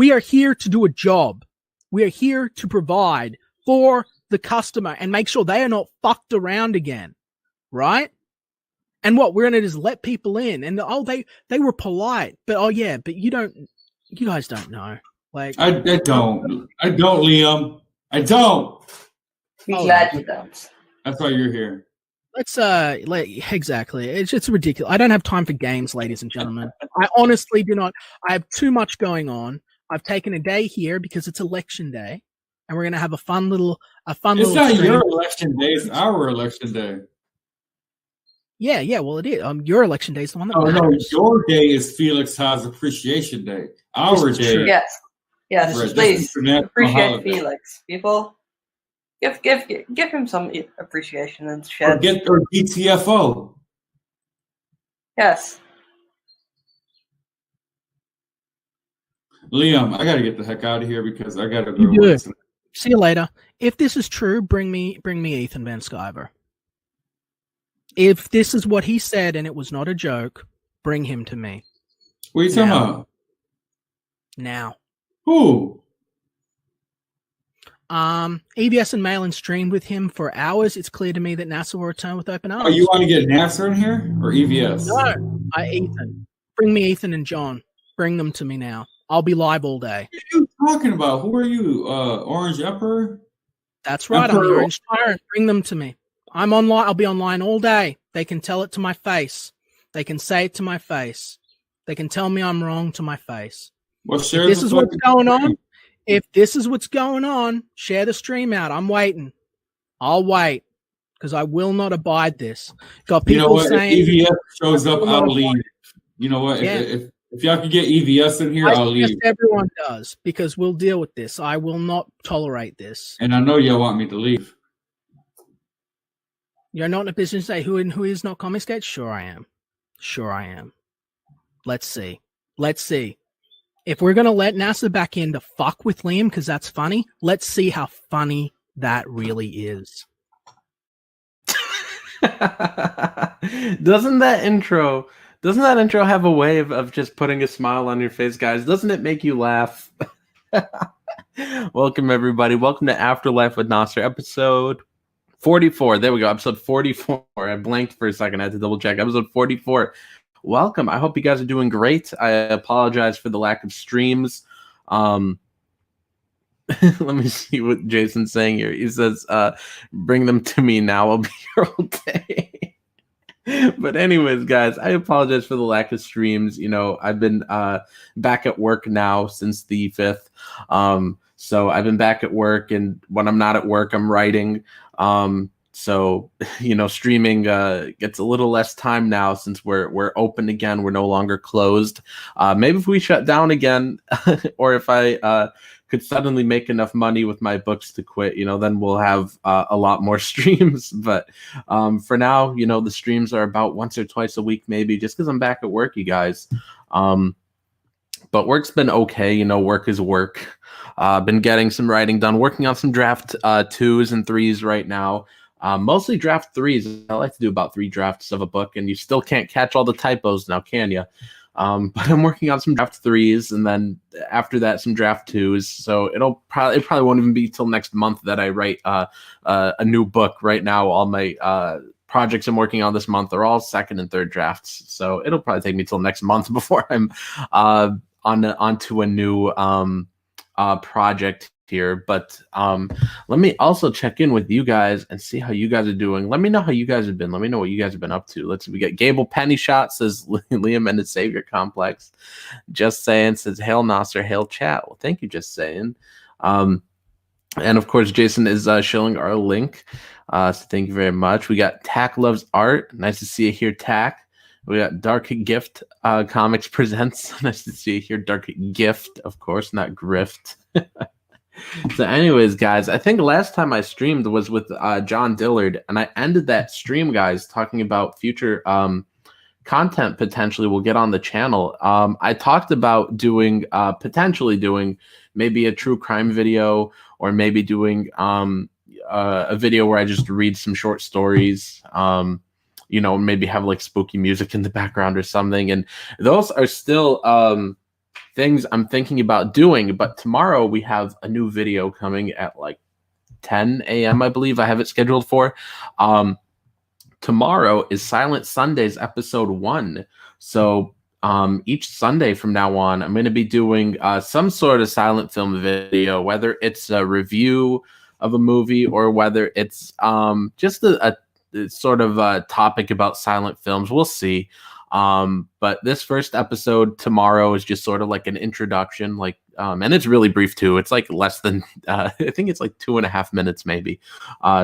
We are here to do a job. We are here to provide for the customer and make sure they are not fucked around again, right? And what we're gonna just let people in, and they were polite, but you guys don't know. Like I don't, Liam. I don't. Be glad you don't. That's why you're here. Let's exactly. It's ridiculous. I don't have time for games, ladies and gentlemen. I honestly do not. I have too much going on. I've taken a day here because it's election day, and we're gonna have a fun little. It's not your election day. It's our election day. Yeah. Well, it is. Your election day is the one that No, matters. your day is Felix Haas Appreciation Day. Our day. Yes. Right, Please appreciate Felix, people. Give him some appreciation and shit. Or DTFO. Yes. Liam, I gotta get the heck out of here because I gotta go. You do. See you later. If this is true, bring me Ethan Van Sciver. If this is what he said and it was not a joke, bring him to me. What are you talking about? Now. Who? EVS and Malin streamed with him for hours. It's clear to me that Nasser will return with open arms. Oh, you want to get Nasser in here or EVS? No, Ethan. Bring me Ethan and John. Bring them to me now. I'll be live all day. What are you talking about? Who are you? Orange Emperor? That's right. I'm the Orange Tyrant. Bring them to me. I'm online. I'll be online all day. They can tell it to my face. They can say it to my face. They can tell me I'm wrong to my face. Well, if this is what's going on, share the stream out. I'm waiting. I'll wait because I will not abide this. Got people saying if EVS shows up, I'll leave. You know what? Yeah. If y'all can get EVS in here, I'll leave. Everyone does because we'll deal with this. I will not tolerate this. And I know y'all want me to leave. You're not in a position to say who is not confiscated? Sure I am. Let's see. If we're going to let Nasser back in to fuck with Liam because that's funny, let's see how funny that really is. Doesn't that intro have a way of just putting a smile on your face, guys? Doesn't it make you laugh? Welcome, everybody. Welcome to Afterlife with Nasser, episode 44. There we go, episode 44. I blanked for a second. I had to double check. Episode 44. Welcome. I hope you guys are doing great. I apologize for the lack of streams. Let me see what Jason's saying here. He says, bring them to me now. I'll be here all day. But anyways, guys, I apologize for the lack of streams. You know, I've been back at work now since the 5th. So I've been back at work, and when I'm not at work, I'm writing. So, you know, streaming gets a little less time now since we're open again. We're no longer closed. Maybe if we shut down again, or if I could suddenly make enough money with my books to quit, you know, then we'll have a lot more streams. But for now, you know, the streams are about once or twice a week, maybe, just because I'm back at work, you guys. But work's been okay. You know, work is work. Been getting some writing done, working on some draft 2s and 3s right now. Mostly draft 3s. I like to do about 3 drafts of a book, and you still can't catch all the typos now, can you? But I'm working on some draft 3s, and then after that, some draft 2s. So it probably won't even be till next month that I write a new book. Right now, all my projects I'm working on this month are all 2nd and 3rd drafts. So it'll probably take me till next month before I'm onto a new project here. But let me also check in with you guys and see how you guys are doing. Let me know how you guys have been. Let me know what you guys have been up to. We got Gable Penny Shot says Liam and the Savior Complex. Just Saying says hail Nasser, hail chat. Well, thank you, Just Saying. And of course, Jason is showing our link. So thank you very much. We got Tack Loves Art. Nice to see you here, Tack. We got Dark Gift Comics Presents. Nice to see you here, Dark Gift, of course, not Grift. So anyways, guys, I think last time I streamed was with John Dillard, and I ended that stream, guys, talking about future content potentially we'll get on the channel. I talked about potentially doing maybe a true crime video, or maybe doing a video where I just read some short stories, you know, maybe have like spooky music in the background or something. And those are still things I'm thinking about doing. But tomorrow we have a new video coming at like 10 a.m. I believe I have it scheduled for. Tomorrow is Silent Sundays episode 1. So each Sunday from now on, I'm going to be doing some sort of silent film video, whether it's a review of a movie or whether it's just a sort of a topic about silent films. We'll see. But this first episode tomorrow is just sort of like an introduction, like, and it's really brief too. It's like less than, I think it's like 2.5 minutes maybe,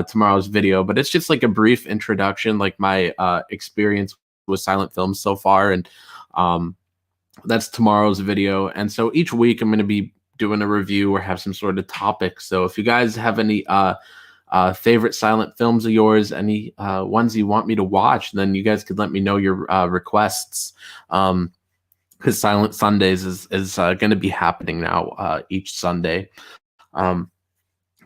tomorrow's video, but it's just like a brief introduction, like my experience with silent films so far. And that's tomorrow's video. And so each week I'm going to be doing a review or have some sort of topic. So if you guys have any favorite silent films of yours, any ones you want me to watch, then you guys could let me know your requests, because Silent Sundays is going to be happening now each Sunday.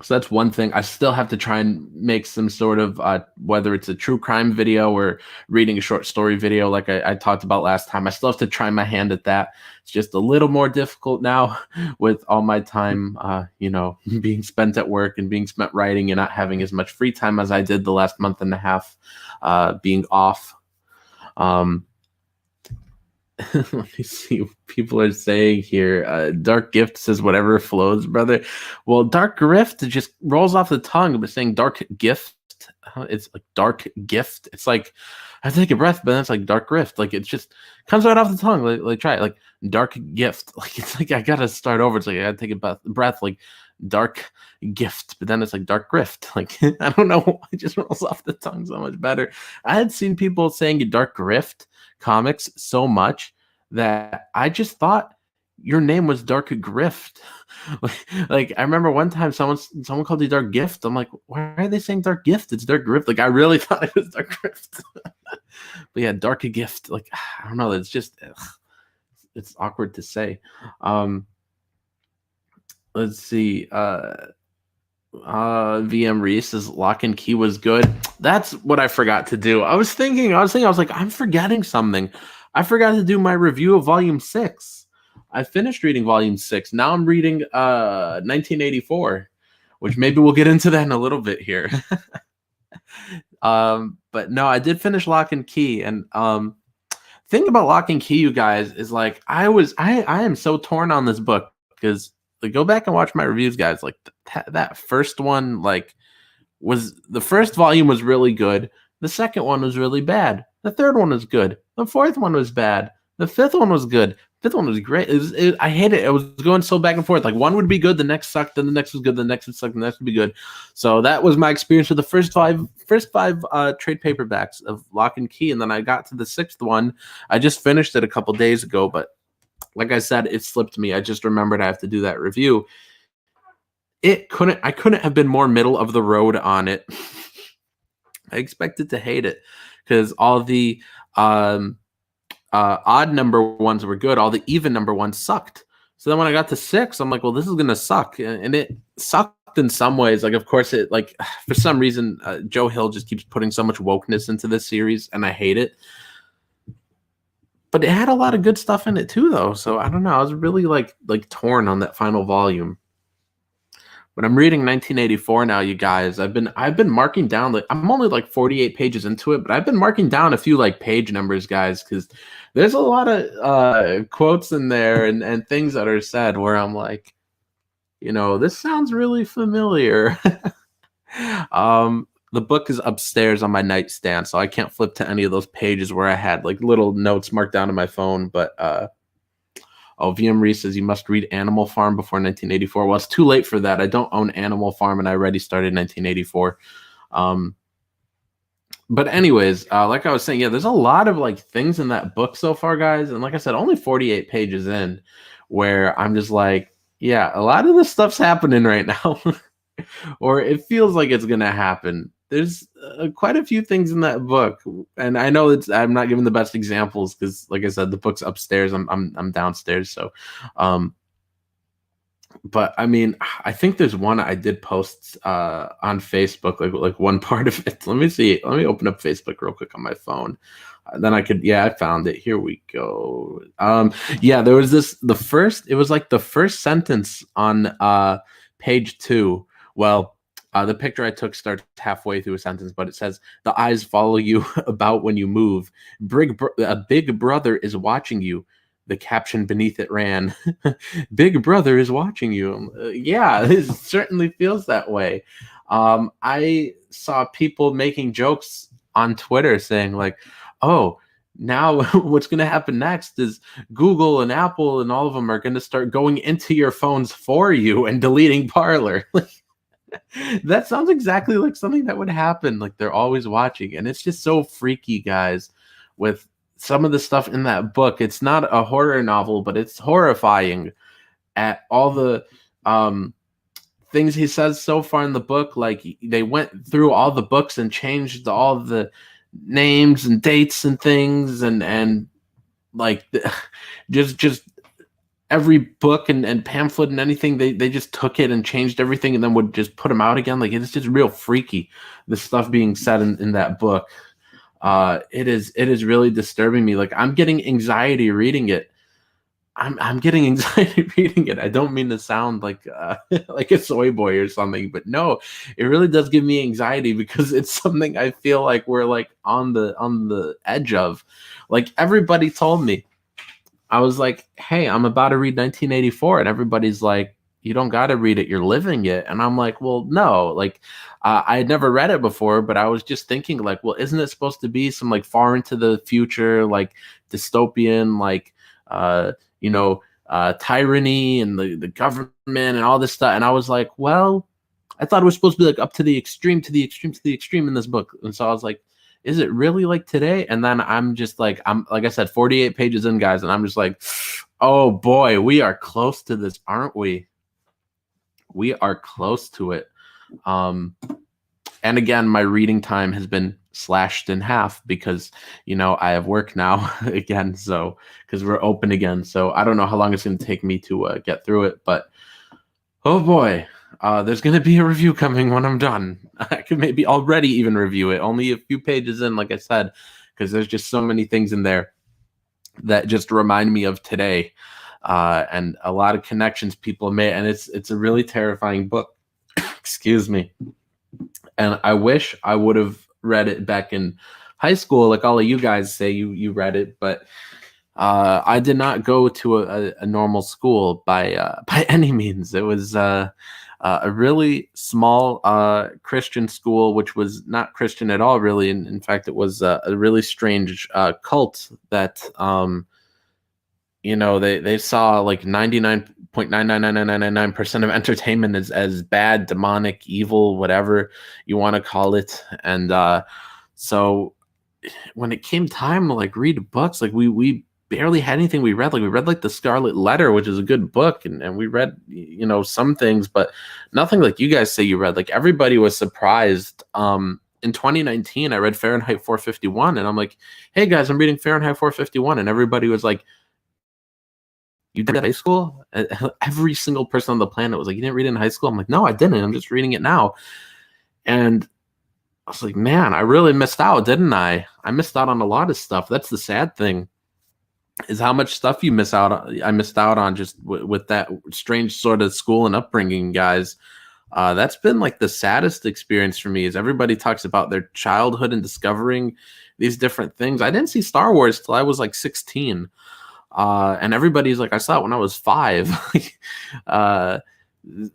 So that's one thing. I still have to try and make some sort of whether it's a true crime video or reading a short story video like I talked about last time. I still have to try my hand at that. It's just a little more difficult now with all my time being spent at work and being spent writing and not having as much free time as I did the last month and a half being off. Let me see what people are saying here. Dark Gift says whatever flows, brother. Well, Dark Grift just rolls off the tongue, but saying Dark Gift, it's like Dark Gift. It's like I have to take a breath, but then it's like Dark Grift. Like it just comes right off the tongue. Like try it. Like Dark Gift. Like it's like I gotta start over. It's like I gotta take a breath. Like Dark Gift, but then it's like Dark Grift. Like I don't know. It just rolls off the tongue so much better. I had seen people saying Dark Grift comics so much that I just thought your name was Dark Grift. Like I remember one time someone called you Dark Gift. I'm like, why are they saying Dark Gift? It's Dark Grift. Like I really thought it was Dark Grift. But yeah, Dark Gift. Like I don't know. It's just it's awkward to say. Let's see. VM Reese says Lock and Key was good. That's what I forgot to do. I was like, I'm forgetting something. I forgot to do my review of Volume 6. I finished reading Volume 6. Now I'm reading 1984, which maybe we'll get into that in a little bit here. But no, I did finish Lock and Key. And thing about Lock and Key, you guys, is like I am so torn on this book because like go back and watch my reviews, guys. Like that first one, like the first volume was really good. The second one was really bad. The third one was good. The fourth one was bad. The fifth one was good. Fifth one was great. I hate it. It was going so back and forth. Like one would be good, the next sucked, then the next was good, the next would suck, the next would be good. So that was my experience with the first five trade paperbacks of Lock and Key, and then I got to the sixth one. I just finished it a couple days ago, but like I said, it slipped me. I just remembered I have to do that review. I couldn't have been more middle of the road on it. I expected to hate it because all the odd number ones were good. All the even number ones sucked. So then when I got to 6, I'm like, well, this is going to suck. And it sucked in some ways. Like, of course, it like for some reason, Joe Hill just keeps putting so much wokeness into this series, and I hate it. But it had a lot of good stuff in it too, though. So I don't know. I was really like torn on that final volume. But I'm reading 1984 now, you guys. I've been marking down. Like I'm only like 48 pages into it, but I've been marking down a few like page numbers, guys, because there's a lot of quotes in there and things that are said where I'm like, this sounds really familiar. The book is upstairs on my nightstand, so I can't flip to any of those pages where I had like little notes marked down on my phone. But VM Reese says you must read Animal Farm before 1984. Well, it's too late for that. I don't own Animal Farm, and I already started 1984. But anyways, like I was saying, yeah, there's a lot of like things in that book so far, guys. And like I said, only 48 pages in, where I'm just like, yeah, a lot of this stuff's happening right now, or it feels like it's gonna happen. There's quite a few things in that book, and I know I'm not giving the best examples because, like I said, the book's upstairs. I'm downstairs, so But I mean, I think there's one I did post on Facebook, like one part of it. Let me see. Let me open up Facebook real quick on my phone. Then I could, yeah, I found it. Here we go. Yeah, there was this. It was like the first sentence on page 2. Well, the picture I took starts halfway through a sentence, but it says, "The eyes follow you about when you move. A big brother is watching you." The caption beneath it ran, "Big brother is watching you." Yeah, it certainly feels that way. I saw people making jokes on Twitter saying like, "Oh, now what's going to happen next is Google and Apple and all of them are going to start going into your phones for you and deleting Parler." That sounds exactly like something that would happen. Like they're always watching, and it's just so freaky, guys, with some of the stuff in that book. It's not a horror novel, but it's horrifying at all the things he says so far in the book. Like they went through all the books and changed all the names and dates and things, and like just every book and pamphlet and anything, they just took it and changed everything and then would just put them out again. Like it's just real freaky, the stuff being said in that book. It is really disturbing me. Like I'm getting anxiety reading it. I'm getting anxiety reading it. I don't mean to sound like like a soy boy or something, but no, it really does give me anxiety because it's something I feel like we're like on the edge of. Like everybody told me, I was like, "Hey, I'm about to read 1984," and everybody's like, "You don't got to read it. You're living it." And I'm like, "Well, no." Like, I had never read it before, but I was just thinking, like, well, isn't it supposed to be some like far into the future, like dystopian, like, you know, tyranny and the government and all this stuff? And I was like, well, I thought it was supposed to be like up to the extreme, to the extreme, to the extreme in this book. And so I was like, is it really like today? And then I'm just like, I'm like I said, 48 pages in, guys, and I'm just like, oh boy, we are close to this, aren't we? We are close to it. And again, my reading time has been slashed in half because, you know, I have work now again. So because we're open again. So I don't know how long it's going to take me to get through it, but oh boy, there's going to be a review coming when I'm done. I could maybe already even review it. Only a few pages in, like I said, because there's just so many things in there that just remind me of today, and a lot of connections people made. And it's a really terrifying book. Excuse me. And I wish I would have read it back in high school, like all of you guys say you read it, but I did not go to a normal school by any means. It was a really small Christian school, which was not Christian at all, really. In fact, it was a really strange cult that, you know, they saw like 99.99999% of entertainment as bad, demonic, evil, whatever you want to call it. And so when it came time to like read books, like we barely had anything we read. Like we read like The Scarlet Letter, which is a good book, and we read, you know, some things, but nothing like you guys say you read. Like everybody was surprised. In 2019, I read Fahrenheit 451, and I'm like, "Hey guys, I'm reading Fahrenheit 451," and everybody was like, "You did it in high school?" Every single person on the planet was like, "You didn't read it in high school?" I'm like, "No, I didn't. I'm just reading it now." And I was like, man, I really missed out, didn't I? I missed out on a lot of stuff. That's the sad thing, is how much stuff you miss out on. I missed out on just with that strange sort of school and upbringing, guys. That's been like the saddest experience for me, is everybody talks about their childhood and discovering these different things. I didn't see Star Wars till I was like 16. And everybody's like, I saw it when I was 5.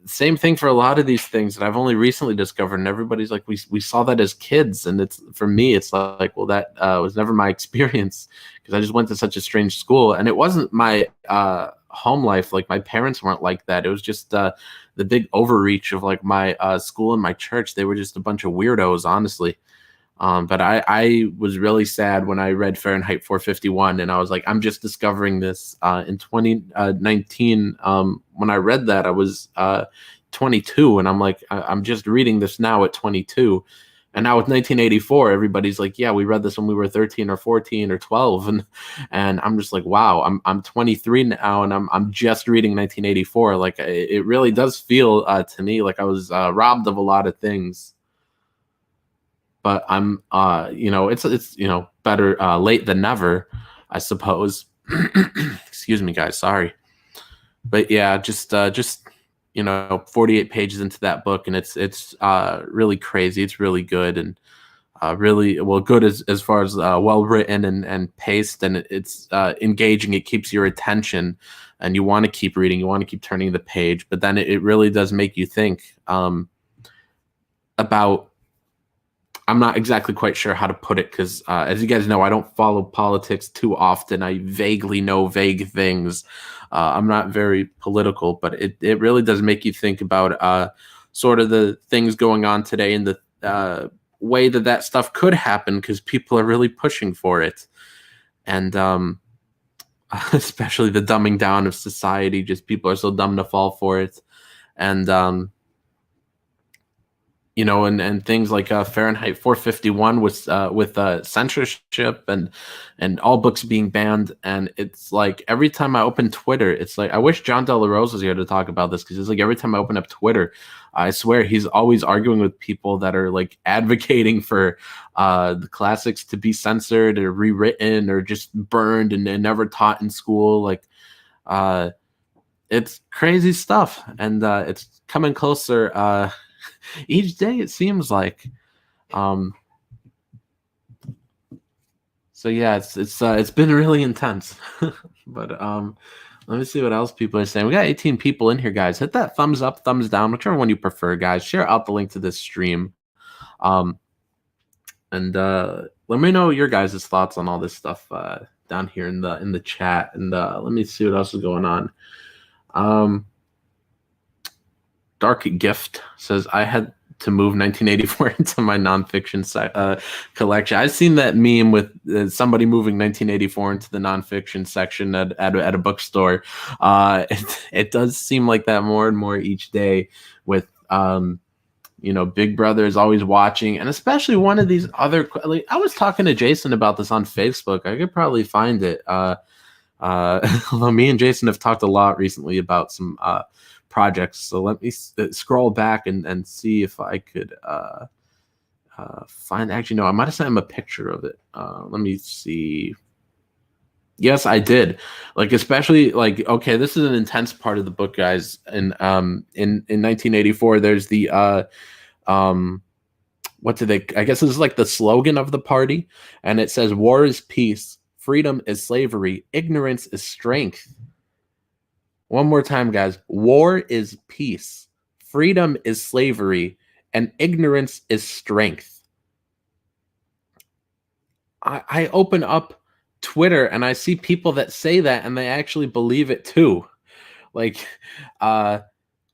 Same thing for a lot of these things that I've only recently discovered, and everybody's like, we saw that as kids. And it's, for me, it's like, well, that was never my experience, because I just went to such a strange school, and it wasn't my home life. Like my parents weren't like that. It was just the big overreach of like my school and my church. They were just a bunch of weirdos, honestly. But I was really sad when I read Fahrenheit 451, and I was like, I'm just discovering this in 2019. When I read that, I was 22, and I'm like, I'm just reading this now at 22. And now with 1984, everybody's like, yeah, we read this when we were 13 or 14 or 12. And I'm just like, wow, I'm 23 now, and I'm just reading 1984. Like, it really does feel to me like I was robbed of a lot of things. But I'm, it's better late than never, I suppose. Excuse me, guys. Sorry. But yeah, just 48 pages into that book, and it's really crazy. It's really good, and really well, good as far as well written and paced, and it's engaging. It keeps your attention, and you want to keep reading. You want to keep turning the page. But then it really does make you think about. I'm not exactly quite sure how to put it because, as you guys know, I don't follow politics too often. I vaguely know vague things. I'm not very political, but it really does make you think about sort of the things going on today and the way that stuff could happen because people are really pushing for it. And especially the dumbing down of society, just people are so dumb to fall for it. And and things like Fahrenheit 451 with censorship and all books being banned. And it's like every time I open Twitter, it's like I wish John De La Rose was here to talk about this because it's like every time I open up Twitter, I swear he's always arguing with people that are like advocating for the classics to be censored or rewritten or just burned and never taught in school. Like it's crazy stuff, and it's coming closer. Each day it seems like. So yeah, it's been really intense. But let me see what else people are saying. We got 18 people in here, guys. Hit that thumbs up, thumbs down, whichever one you prefer, guys. Share out the link to this stream. And let me know your guys' thoughts on all this stuff down here in the chat. And let me see what else is going on. Dark Gift says, I had to move 1984 into my nonfiction collection. I've seen that meme with somebody moving 1984 into the nonfiction section at a bookstore. It does seem like that more and more each day with, Big Brother is always watching. And especially one of these other, like, I was talking to Jason about this on Facebook. I could probably find it. Although me and Jason have talked a lot recently about some projects, so let me scroll back and see if I could find. Actually, no, I might have sent him a picture of it. Let me see. Yes, I did. Like, especially like, okay, this is an intense part of the book, guys. And in 1984, there's the what do they? I guess this is like the slogan of the party, and it says, "War is peace, freedom is slavery, ignorance is strength." One more time, guys. War is peace, freedom is slavery, and ignorance is strength. I open up Twitter and I see people that say that and they actually believe it too. Like,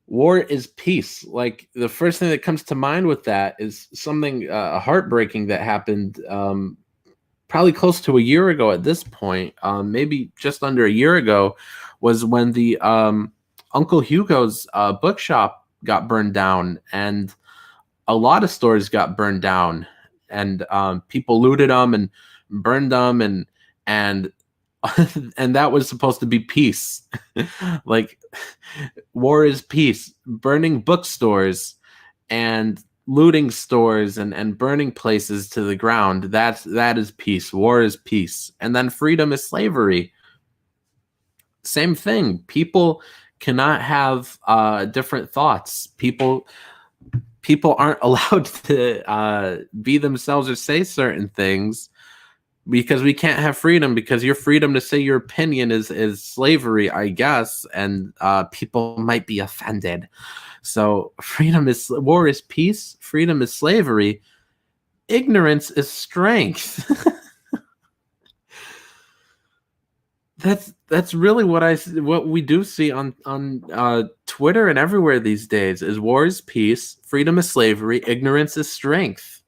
war is peace. Like, the first thing that comes to mind with that is something heartbreaking that happened probably close to a year ago at this point, maybe just under a year ago, was when the Uncle Hugo's bookshop got burned down, and a lot of stores got burned down, and people looted them and burned them, and and that was supposed to be peace. Like, war is peace. Burning bookstores and looting stores and burning places to the ground, that is peace. War is peace. And then freedom is slavery. Same thing. People cannot have different thoughts. People aren't allowed to be themselves or say certain things because we can't have freedom, because your freedom to say your opinion is slavery, I guess, and people might be offended. So war is peace, freedom is slavery, ignorance is strength. That's really what we do see on Twitter and everywhere these days is war is peace, freedom is slavery, ignorance is strength.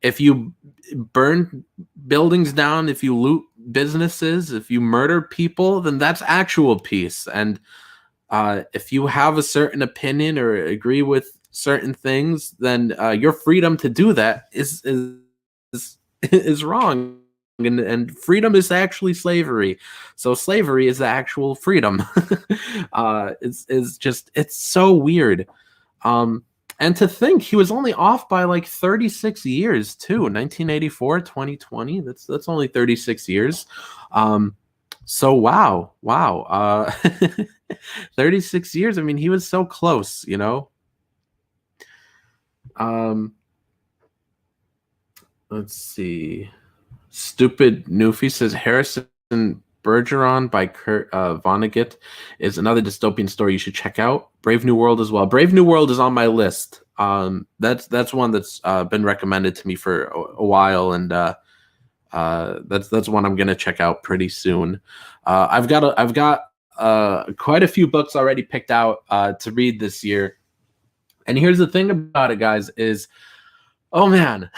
If you burn buildings down, if you loot businesses, if you murder people, then that's actual peace. And if you have a certain opinion or agree with certain things, then your freedom to do that is wrong. And freedom is actually slavery. So slavery is the actual freedom. It's so weird. And to think he was only off by like 36 years too. 1984, 2020. That's only 36 years. So wow. 36 years. I mean, he was so close, you know. Let's see. Stupid Newfie says Harrison Bergeron by Kurt Vonnegut is another dystopian story you should check out. Brave New World as well. Brave New World is on my list. That's one that's been recommended to me for a while, and that's one I'm gonna check out pretty soon. I've got quite a few books already picked out to read this year. And here's the thing about it, guys, is, oh man,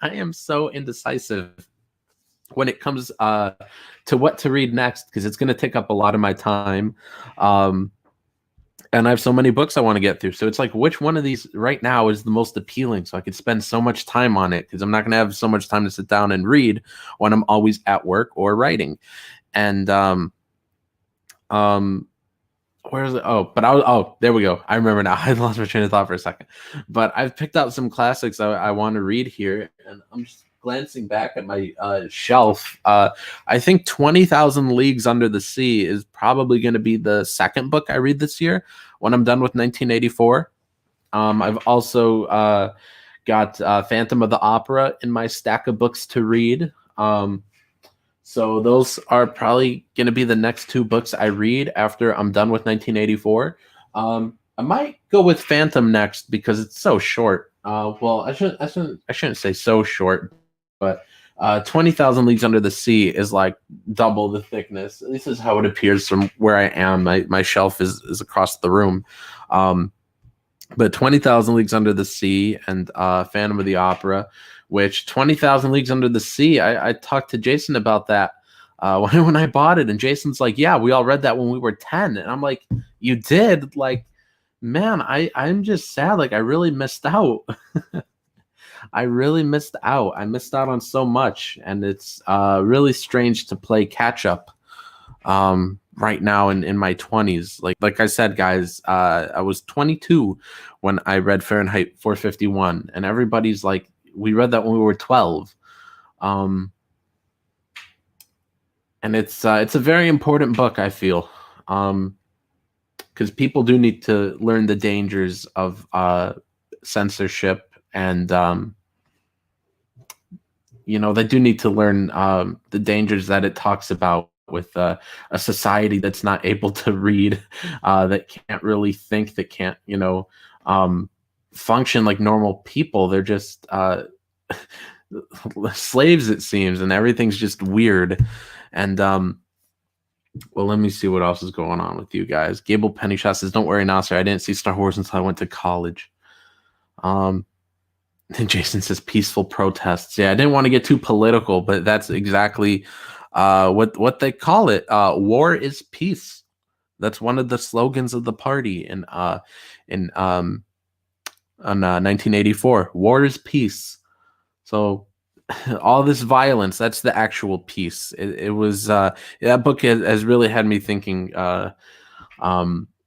I am so indecisive when it comes to what to read next, because it's going to take up a lot of my time. And I have so many books I want to get through. So it's like, which one of these right now is the most appealing? So I could spend so much time on it, because I'm not going to have so much time to sit down and read when I'm always at work or writing. And where is it? Oh, there we go. I remember now. I lost my train of thought for a second. But I've picked out some classics I want to read here, and I'm just glancing back at my shelf. I think 20,000 Leagues Under the Sea is probably going to be the second book I read this year when I'm done with 1984. I've also got Phantom of the Opera in my stack of books to read. So those are probably going to be the next two books I read after I'm done with 1984. I might go with Phantom next because it's so short. Well, I shouldn't say so short, but 20,000 Leagues Under the Sea is like double the thickness. This is how it appears from where I am. My shelf is across the room. But 20,000 Leagues Under the Sea and Phantom of the Opera, which 20,000 Leagues Under the Sea, I talked to Jason about that when I bought it. And Jason's like, yeah, we all read that when we were 10. And I'm like, you did? Like, man, I'm just sad. Like, I really missed out. I really missed out. I missed out on so much. And it's really strange to play catch up right now in my 20s. Like I said, guys, I was 22 when I read Fahrenheit 451, and everybody's like, we read that when we were 12. And it's a very important book, I feel, because people do need to learn the dangers of censorship, and they do need to learn the dangers that it talks about with a society that's not able to read, that can't really think, that can't, function like normal people. They're just slaves, it seems, and everything's just weird. And well, let me see what else is going on with you guys. Gable Pennyshot says, don't worry, Nasser, I didn't see Star Wars until I went to college. And Jason says, peaceful protests. Yeah, I didn't want to get too political, but that's exactly what they call it. War is peace. That's one of the slogans of the party in 1984. War is peace. So all this violence, that's the actual peace. It was that book has really had me thinking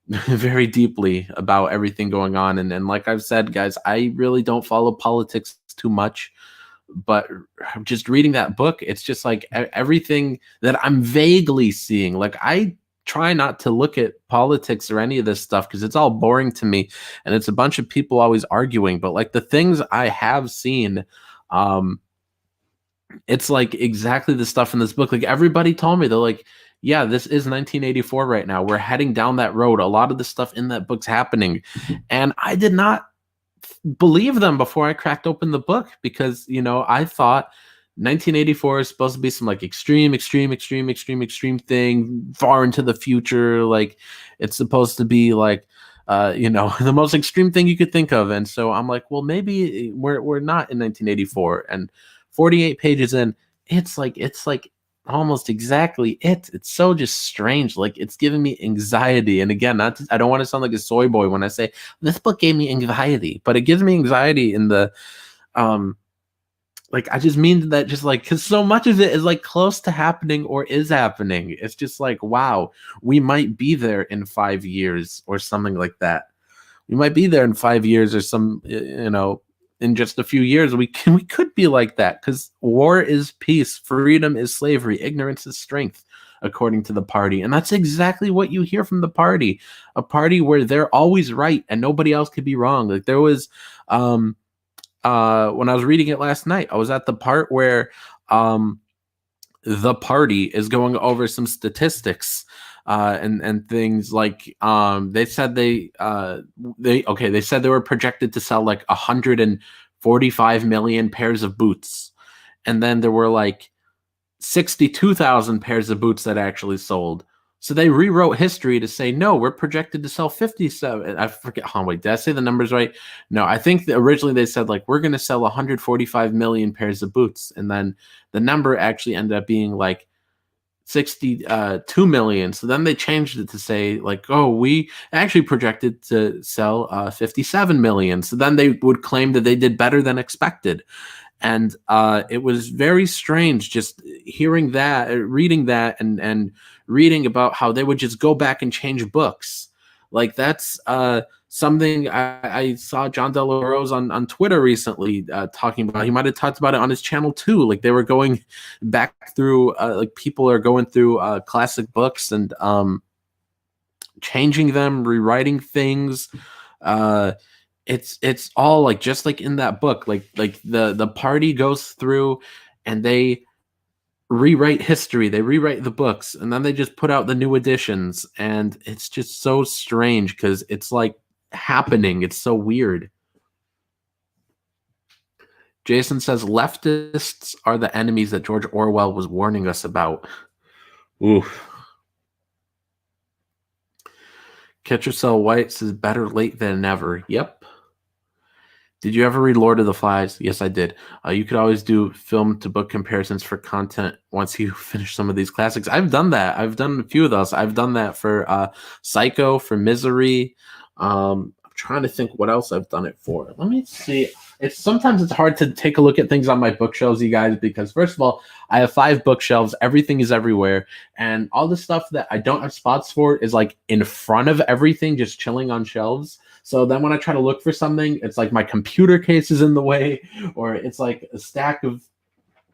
very deeply about everything going on. And like I've said, guys, I really don't follow politics too much, but just reading that book, it's just like everything that I'm vaguely seeing. Like, I try not to look at politics or any of this stuff because it's all boring to me, and it's a bunch of people always arguing. But like the things I have seen, it's like exactly the stuff in this book. Like, everybody told me, they're like, yeah, this is 1984 right now. We're heading down that road. A lot of the stuff in that book's happening. And I did not believe them before I cracked open the book, because, I thought 1984 is supposed to be some like extreme thing far into the future. Like, it's supposed to be like, the most extreme thing you could think of. And so I'm like, well, maybe we're not in 1984. And 48 pages in, it's like almost exactly it. It's so just strange. Like, it's giving me anxiety. And again, I don't want to sound like a soy boy when I say this book gave me anxiety, but it gives me anxiety in the like, I just mean that just like, because so much of it is like close to happening or is happening. It's just like, wow, we might be there in 5 years or something like that. We might be there in 5 years or some, in just a few years. We could be like that, because war is peace, freedom is slavery, ignorance is strength, according to the party. And that's exactly what you hear from the party, a party where they're always right and nobody else could be wrong. Like, there was, when I was reading it last night, I was at the part where the party is going over some statistics and things like they said they said they were projected to sell like 145 million pairs of boots, and then there were like 62,000 pairs of boots that actually sold. So they rewrote history to say, no, we're projected to sell 57. I forget. Wait, did I say the numbers right? No, I think originally they said, like, we're going to sell 145 million pairs of boots. And then the number actually ended up being like 62 million. So then they changed it to say, like, oh, we actually projected to sell 57 million. So then they would claim that they did better than expected. And it was very strange just hearing that, reading that, and reading about how they would just go back and change books. Like, that's something I saw John Delarose on Twitter recently talking about. He might have talked about it on his channel too. Like, they were going back through, like, people are going through classic books and changing them, rewriting things. It's all like, just like in that book, like the party goes through and they rewrite history, they rewrite the books, and then they just put out the new editions, and it's just so strange because it's like happening. It's so weird. Jason says leftists are the enemies that George Orwell was warning us about. Oof. Catcher Cell White says better late than never. Yep. Did you ever read Lord of the Flies? Yes, I did. You could always do film to book comparisons for content once you finish some of these classics. I've done that. I've done a few of those. I've done that for Psycho, for Misery. I'm trying to think what else I've done it for. Let me see. Sometimes it's hard to take a look at things on my bookshelves, you guys, because first of all, I have 5 bookshelves. Everything is everywhere. And all the stuff that I don't have spots for is like in front of everything, just chilling on shelves. So then when I try to look for something, it's like my computer case is in the way, or it's like a stack of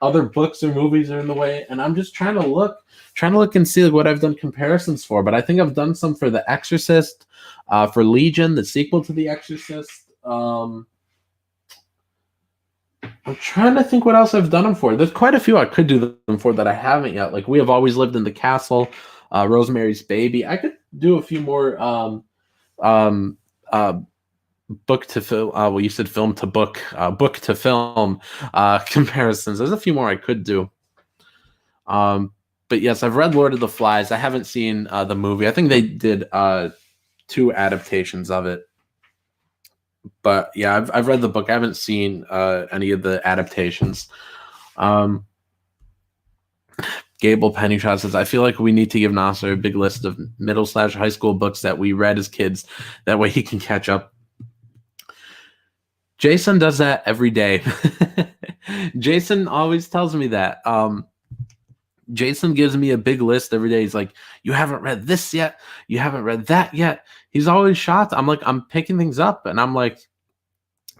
other books or movies are in the way. And I'm just trying to look and see like what I've done comparisons for. But I think I've done some for The Exorcist, for Legion, the sequel to The Exorcist. I'm trying to think what else I've done them for. There's quite a few I could do them for that I haven't yet. Like We Have Always Lived in the Castle, Rosemary's Baby. I could do a few more book to film. Well, you said film to book, book to film comparisons. There's a few more I could do. But yes, I've read Lord of the Flies. I haven't seen the movie. I think they did 2 adaptations of it. But yeah, I've read the book. I haven't seen any of the adaptations. Gable Pennyshot says, I feel like we need to give Nasser a big list of middle/high school books that we read as kids. That way he can catch up. Jason does that every day. Jason always tells me that. Jason gives me a big list every day. He's like, you haven't read this yet. You haven't read that yet. He's always shocked. I'm like, I'm picking things up. And I'm like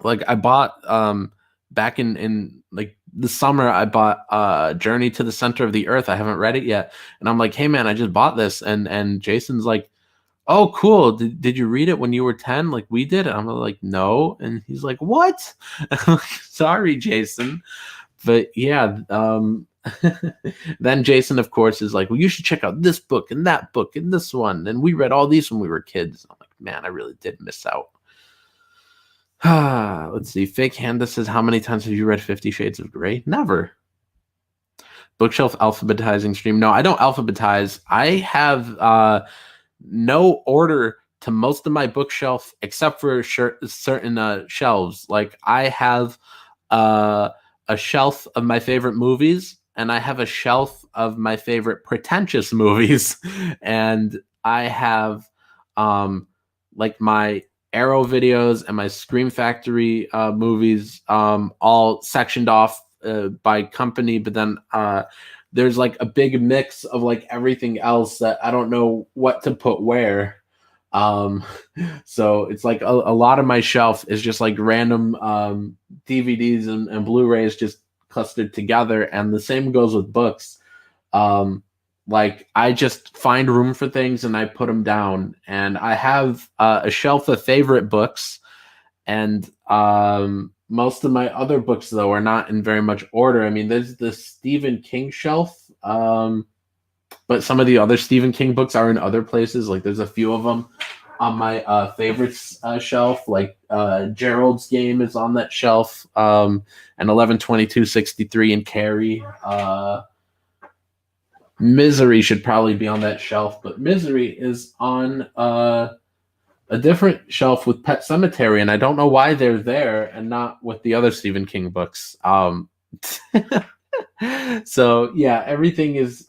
I bought back in like the summer, I bought Journey to the Center of the Earth. I haven't read it yet. And I'm like, hey man, I just bought this. And Jason's like, oh, cool. Did you read it when you were 10? Like we did? And I'm like, no. And he's like, what? I'm like, sorry, Jason. But yeah, then Jason, of course, is like, well, you should check out this book and that book and this one. And we read all these when we were kids. I'm like, man, I really did miss out. Let's see. Fake Handa says, how many times have you read 50 Shades of Grey? Never. Bookshelf alphabetizing stream. No, I don't alphabetize. I have no order to most of my bookshelf except for certain shelves. Like I have a shelf of my favorite movies, and I have a shelf of my favorite pretentious movies, and I have like my Arrow videos and my Scream Factory movies all sectioned off by company, but then there's like a big mix of like everything else that I don't know what to put where. So it's like a lot of my shelf is just like random DVDs and Blu-rays just clustered together, and the same goes with books. Like I just find room for things and I put them down, and I have a shelf of favorite books, and most of my other books though are not in very much order. I mean, there's the Stephen King shelf, but some of the other Stephen King books are in other places. Like there's a few of them on my favorites shelf. Like Gerald's Game is on that shelf, and 11/22/63 and Carrie. Misery should probably be on that shelf, but Misery is on a different shelf with Pet Sematary, and I don't know why they're there and not with the other Stephen King books. So yeah, everything is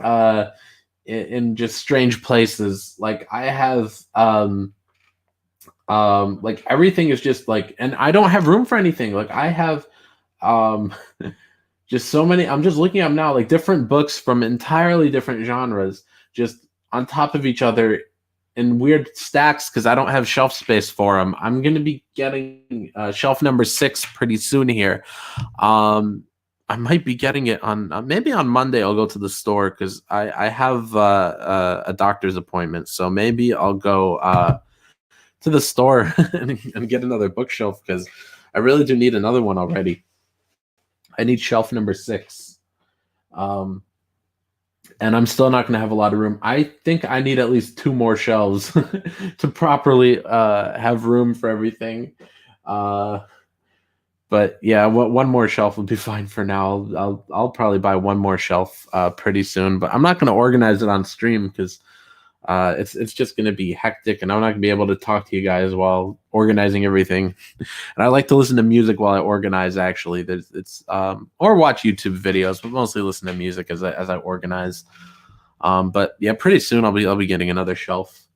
in just strange places. Like I have like everything is just like, and I don't have room for anything. Like I have just so many. I'm just looking up now, like different books from entirely different genres, just on top of each other in weird stacks because I don't have shelf space for them. I'm gonna be getting shelf number 6 pretty soon here. I might be getting it on maybe on Monday. I'll go to the store because I have a doctor's appointment, so maybe I'll go to the store and get another bookshelf because I really do need another one already. I need shelf number 6. And I'm still not going to have a lot of room. I think I need at least 2 more shelves to properly have room for everything. But yeah, one more shelf will be fine for now. I'll probably buy one more shelf pretty soon, but I'm not going to organize it on stream because it's just going to be hectic, and I'm not going to be able to talk to you guys while organizing everything. And I like to listen to music while I organize. Actually, or watch YouTube videos, but mostly listen to music as I organize. But yeah, pretty soon I'll be getting another shelf.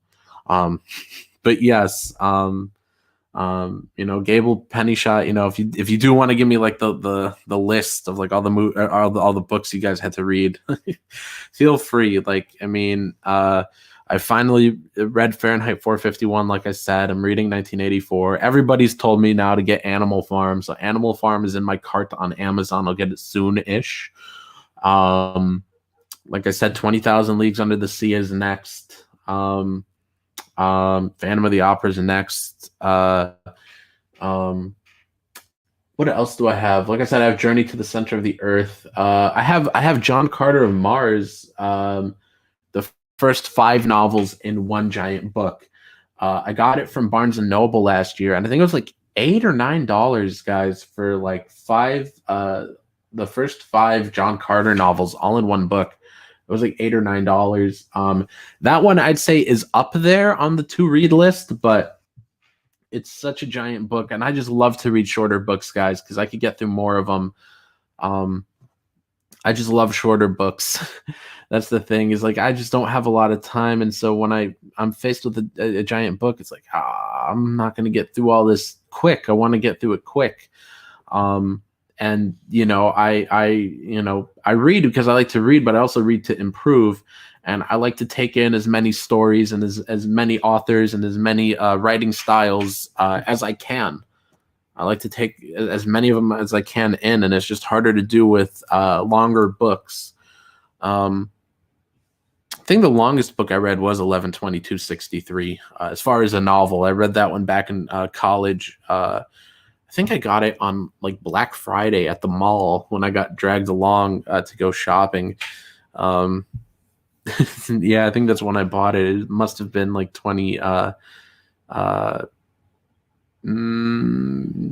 But yes, Gable Penny Shot. If you do want to give me like the list of like all the books you guys had to read, feel free. Like, I mean, I finally read Fahrenheit 451. Like I said, I'm reading 1984. Everybody's told me now to get Animal Farm. So Animal Farm is in my cart on Amazon. I'll get it soon-ish. Like I said, 20,000 Leagues Under the Sea is next. Phantom of the Opera is next. What else do I have? Like I said, I have Journey to the Center of the Earth. I have John Carter of Mars. The first 5 novels in one giant book. I got it from Barnes and Noble last year, and I think it was like $8 or $9, guys, for like 5 the first 5 John Carter novels all in one book. It was like $8 or $9. That one I'd say is up there on the to read list, but it's such a giant book, and I just love to read shorter books, guys, because I could get through more of them. I just love shorter books. That's the thing, is like I just don't have a lot of time, and so when I'm faced with a giant book, it's like I'm not going to get through all this quick. I want to get through it quick. And I read because I like to read, but I also read to improve, and I like to take in as many stories and as many authors and as many writing styles as I can. I like to take as many of them as I can in, and it's just harder to do with longer books. I think the longest book I read was 11/22/63. As far as a novel, I read that one back in college. I think I got it on like Black Friday at the mall when I got dragged along to go shopping. Yeah, I think that's when I bought it. It must have been like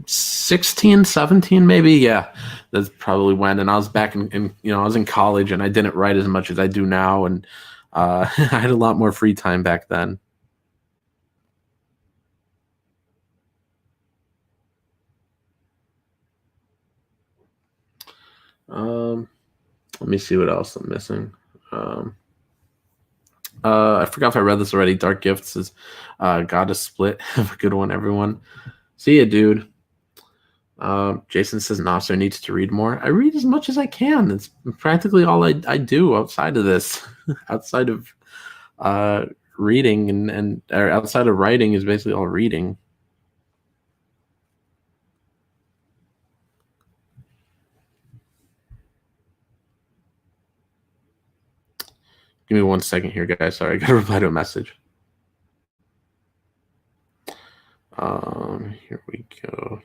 16, 17 maybe. Yeah, that's probably when. And I was back in I was in college, and I didn't write as much as I do now, and I had a lot more free time back then. Let me see what else I'm missing. I forgot if I read this already. Dark Gifts is Gotta Split. Have a good one, everyone. See ya, dude. Jason says Nasser needs to read more. I read as much as I can. It's practically all I do outside of this. Outside of reading and or outside of writing is basically all reading. Give me 1 second here, guys. Sorry, I gotta reply to a message. Here we go.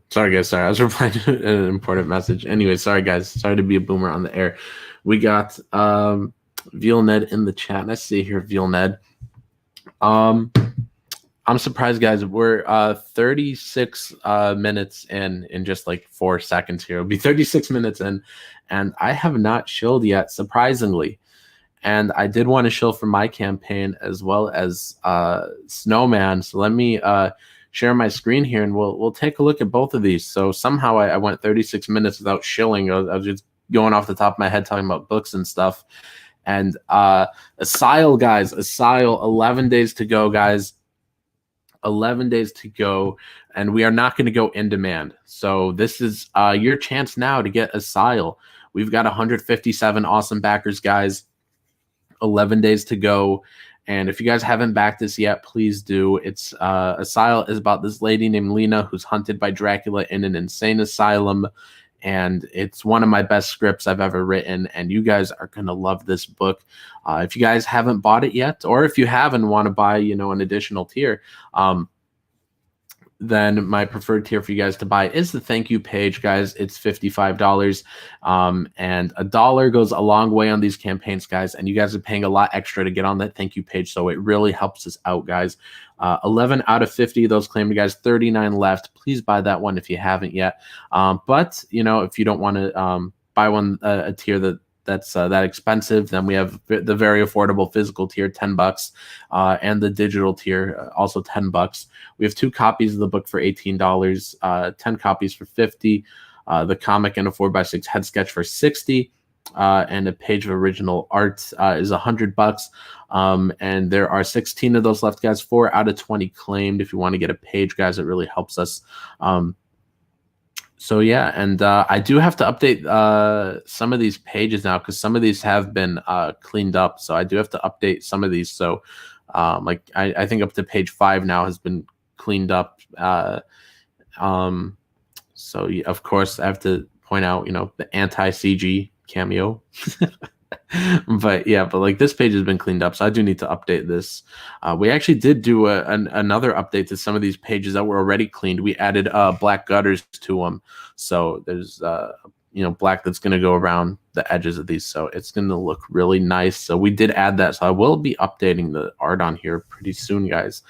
Sorry guys, sorry. I was replying to an important message. Anyway, sorry guys. Sorry to be a boomer on the air. We got Veal in the chat. Let's see here, Veal Ned. I'm surprised, guys. We're 36 minutes in just like 4 seconds here. It'll be 36 minutes in, and I have not shilled yet, surprisingly. And I did want to shill for my campaign as well as Snowman. So let me share my screen here, and we'll take a look at both of these. So somehow I went 36 minutes without shilling. I was just going off the top of my head talking about books and stuff. And Asyl, guys, Asyl, 11 days to go, guys. 11 days to go, and we are not going to go in demand. So this is your chance now to get Asyl. We've got 157 awesome backers, guys. 11 days to go. And if you guys haven't backed this yet, please do. It's Asyl is about this lady named Lena who's hunted by Dracula in an insane asylum. And it's one of my best scripts I've ever written, and you guys are going to love this book. If you guys haven't bought it yet, or if you have and want to buy, an additional tier, then my preferred tier for you guys to buy is the thank you page, guys. It's $55, and $1 goes a long way on these campaigns, guys, and you guys are paying a lot extra to get on that thank you page, so it really helps us out, guys. 11 out of 50 of those claimed, guys. 39 left. Please buy that one if you haven't yet. But if you don't want to buy one a tier that's that expensive, then we have the very affordable physical tier, $10, and the digital tier, also $10. We have 2 copies of the book for $18, 10 copies for $50, the comic and a 4x6 head sketch for $60. And a page of original art is $100. And there are 16 of those left, guys. 4 out of 20 claimed. If you want to get a page, guys, it really helps us. So yeah, and I do have to update some of these pages now because some of these have been cleaned up. So I do have to update some of these. So I think up to page 5 now has been cleaned up. So yeah, of course I have to point out, the anti-CG cameo. but like this page has been cleaned up, so I do need to update this. We actually did do another update to some of these pages that were already cleaned. We added black gutters to them, so there's black that's going to go around the edges of these, so it's going to look really nice. So we did add that, so I will be updating the art on here pretty soon, guys.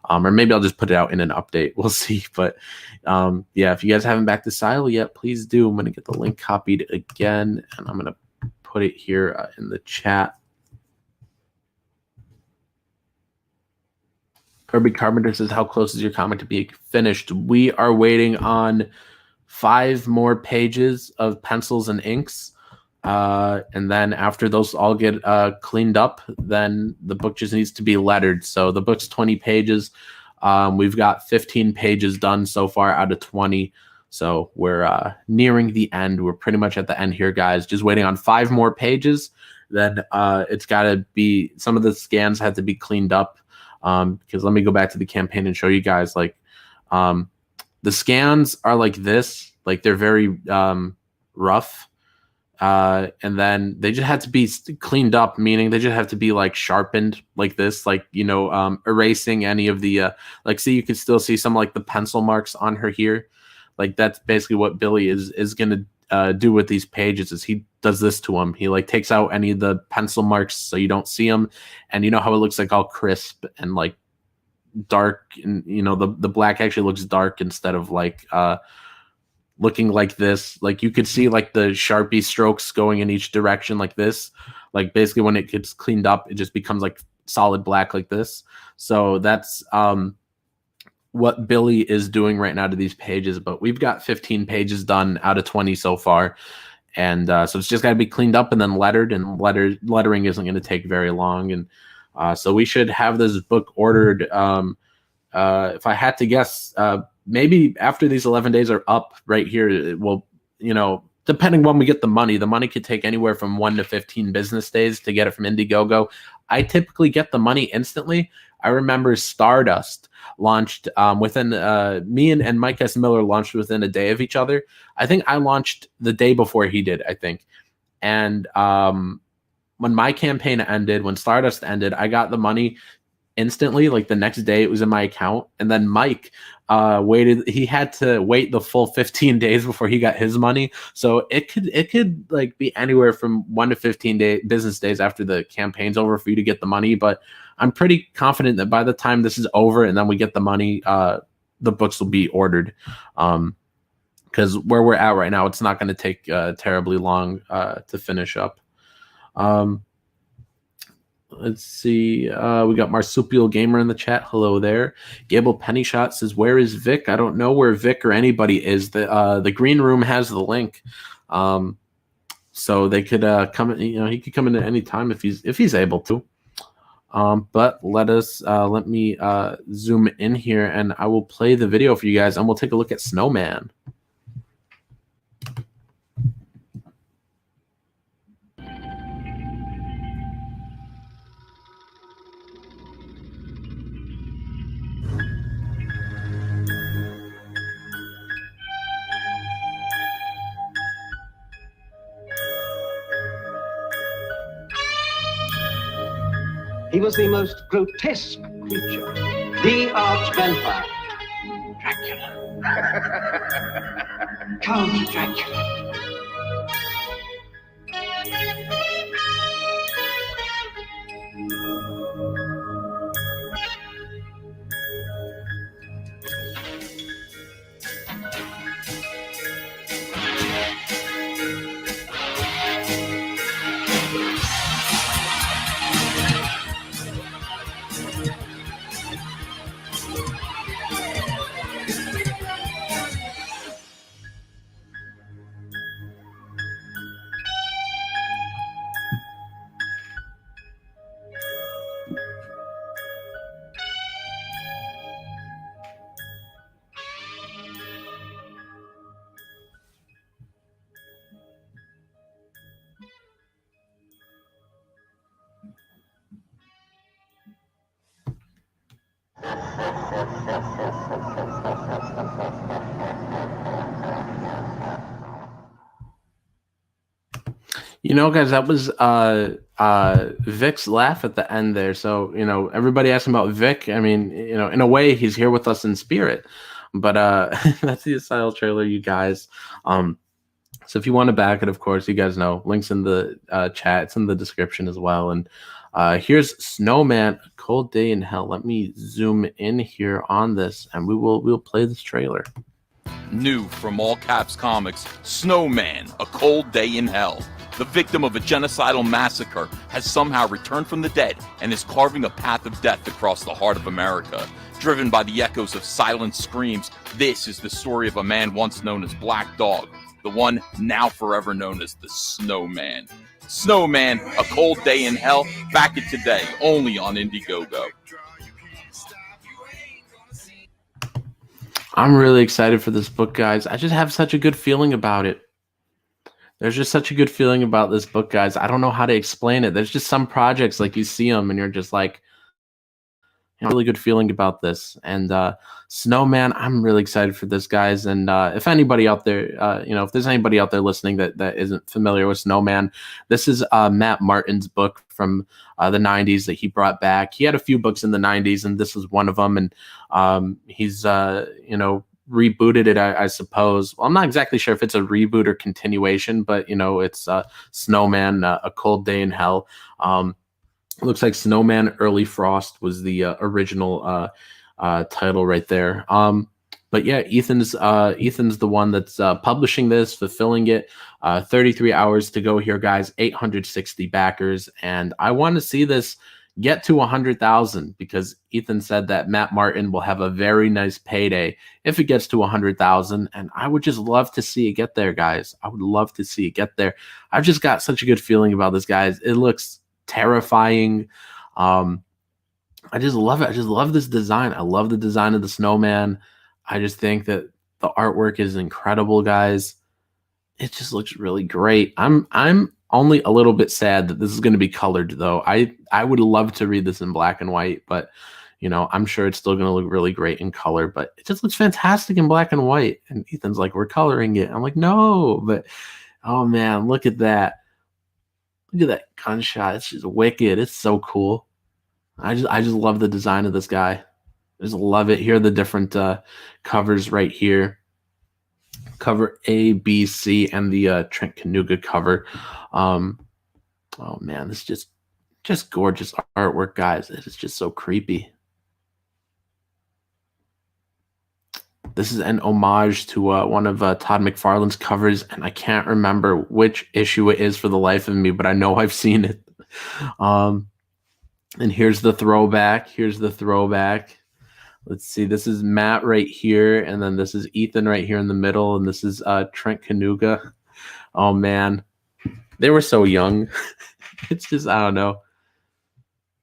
Or maybe I'll just put it out in an update. We'll see. But yeah, if you guys haven't backed Asyl yet, please do. I'm going to get the link copied again, and I'm going to put it here in the chat. Kirby Carpenter says, how close is your comic to being finished? We are waiting on 5 more pages of pencils and inks. And then after those all get cleaned up, then the book just needs to be lettered. So the book's 20 pages. We've got 15 pages done so far out of 20. So we're nearing the end. We're pretty much at the end here, guys. Just waiting on 5 more pages. Then it's got to be, some of the scans had to be cleaned up. Because let me go back to the campaign and show you guys, the scans are like this. Like they're very rough. And then they just had to be cleaned up, meaning they just have to be sharpened like this, erasing any of the see, you can still see some the pencil marks on her here. That's basically what Billy is gonna do with these pages, is he does this to them. He takes out any of the pencil marks so you don't see them, and you know how it looks all crisp and dark, and the black actually looks dark instead of looking like this. You could see the Sharpie strokes going in each direction like this. Basically when it gets cleaned up, it just becomes solid black like this. So that's what Billy is doing right now to these pages. But we've got 15 pages done out of 20 so far. And so it's just got to be cleaned up and then lettered, and lettering isn't going to take very long. And so we should have this book ordered. If I had to guess, maybe after these 11 days are up right here, it will, you know, depending when we get the money could take anywhere from 1 to 15 business days to get it from Indiegogo. I typically get the money instantly. I remember Stardust launched within me and Mike S. Miller launched within a day of each other. I think I launched the day before he did, I think. And when my campaign ended, when Stardust ended, I got the money instantly. Like the next day it was in my account. And then Mike waited. He had to wait the full 15 days before he got his money. So it could like be anywhere from 1 to 15 business days after the campaign's over for you to get the money. But I'm pretty confident that by the time this is over and then we get the money, the books will be ordered. Because where we're at right now, it's not going to take terribly long to finish up. Let's see. We got Marsupial Gamer in the chat. Hello there. Gable Pennyshot says, "Where is Vic?" I don't know where Vic or anybody is. The green room has the link, so they could come in. You know, he could come in at any time if he's able to. But let me zoom in here, and I will play the video for you guys, and we'll take a look at Snowman. He was the most grotesque creature, the arch-vampire, Dracula. Count Dracula. You know, guys, that was Vic's laugh at the end there. So, you know, everybody asking about Vic. I mean, you know, in a way, he's here with us in spirit. But that's the Asyl trailer, you guys. So if you want to back it, of course, you guys know, links in the chat. It's in the description as well. And here's Snowman, A Cold Day in Hell. Let me zoom in here on this, and we'll play this trailer. New from All Caps Comics, Snowman, A Cold Day in Hell. The victim of a genocidal massacre has somehow returned from the dead and is carving a path of death across the heart of America. Driven by the echoes of silent screams, this is the story of a man once known as Black Dog, the one now forever known as the Snowman. Snowman, A Cold Day in Hell, back it today, only on Indiegogo. I'm really excited for this book, guys. I just have such a good feeling about it. There's just such a good feeling about this book, guys. I don't know how to explain it. There's just some projects, like you see them and you're just like, really good feeling about this. And Snowman, I'm really excited for this, guys. And if anybody out there, you know, if there's anybody out there listening that isn't familiar with Snowman, this is Matt Martin's book from the 90s that he brought back. He had a few books in the 90s, and this was one of them. And he's, you know, rebooted it, I suppose. Well, I'm not exactly sure if it's a reboot or continuation, but, you know, it's Snowman, A Cold Day in Hell. It looks like Snowman Early Frost was the original title right there. But yeah, Ethan's the one that's publishing this, fulfilling it. 33 hours to go here, guys. 860 backers, and I want to see this get to 100,000, because Ethan said that Matt Martin will have a very nice payday if it gets to 100,000, and I would just love to see it get there, guys. I would love to see it get there. I've just got such a good feeling about this, guys. It looks terrifying. I just love it. I just love this design. I love the design of the snowman. I just think that the artwork is incredible, guys. It just looks really great. I'm only a little bit sad that this is going to be colored, though. I would love to read this in black and white, but you know, I'm sure it's still going to look really great in color, but it just looks fantastic in black and white. And Ethan's like, we're coloring it. I'm like, no, but oh man, look at that. Look at that gunshot. It's just wicked. It's so cool. I just love the design of this guy. I just love it. Here are the different covers right here. Cover A, B, C, and the Trent Kanuga cover. Oh man, this is just gorgeous artwork, guys. It is just so creepy. This is an homage to one of Todd McFarlane's covers, and I can't remember which issue it is for the life of me, but I know I've seen it. And here's the throwback. Here's the throwback. Let's see. This is Matt right here, and then this is Ethan right here in the middle, and this is Trent Kanuga. Oh man, they were so young. It's just, I don't know.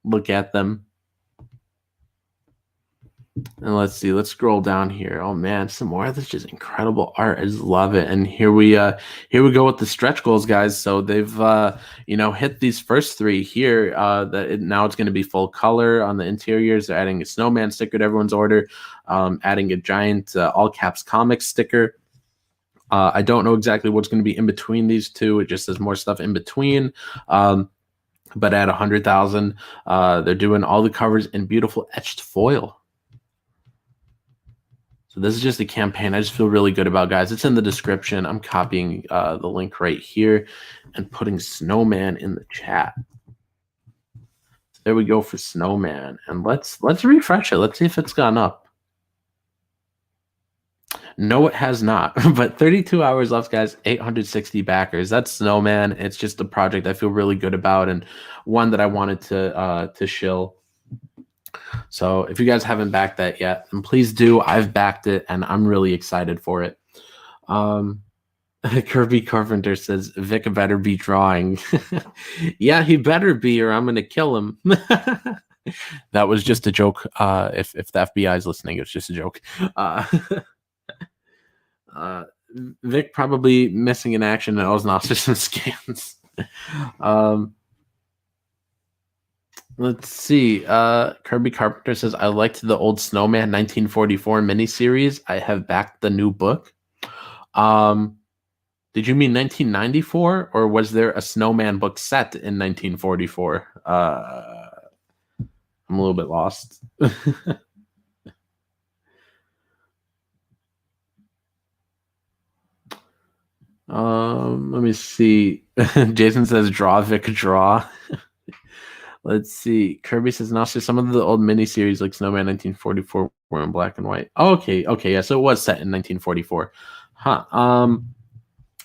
Look at them. And let's see. Let's scroll down here. Oh man, some more of this just incredible art. I just love it. And here we go with the stretch goals, guys. So they've hit these first three here. Now it's going to be full color on the interiors. They're adding a snowman sticker to everyone's order, adding a giant all caps comics sticker. I don't know exactly what's going to be in between these two. It just says more stuff in between. But at 100,000, they're doing all the covers in beautiful etched foil. So this is just a campaign I just feel really good about, guys. It's in the description. I'm copying the link right here and putting Snowman in the chat. So there we go for Snowman. And let's refresh it. Let's see if it's gone up. No, it has not. But 32 hours left, guys. 860 backers. That's Snowman. It's just a project I feel really good about, and one that I wanted to shill. So if you guys haven't backed that yet, then please do. I've backed it, and I'm really excited for it. Kirby Carpenter says, Vic better be drawing. Yeah, he better be, or I'm going to kill him. That was just a joke. If the FBI is listening, it was just a joke. Vic probably missing in action and owes Nasser some scans. Let's see. Kirby Carpenter says, I liked the old Snowman 1944 miniseries. I have backed the new book. Did you mean 1994, or was there a Snowman book set in 1944? I'm a little bit lost. Let me see. Jason says, draw, Vic, draw. Let's see. Kirby says, Nasser, some of the old miniseries like Snowman 1944 were in black and white. Oh, okay, yeah. So it was set in 1944. Huh.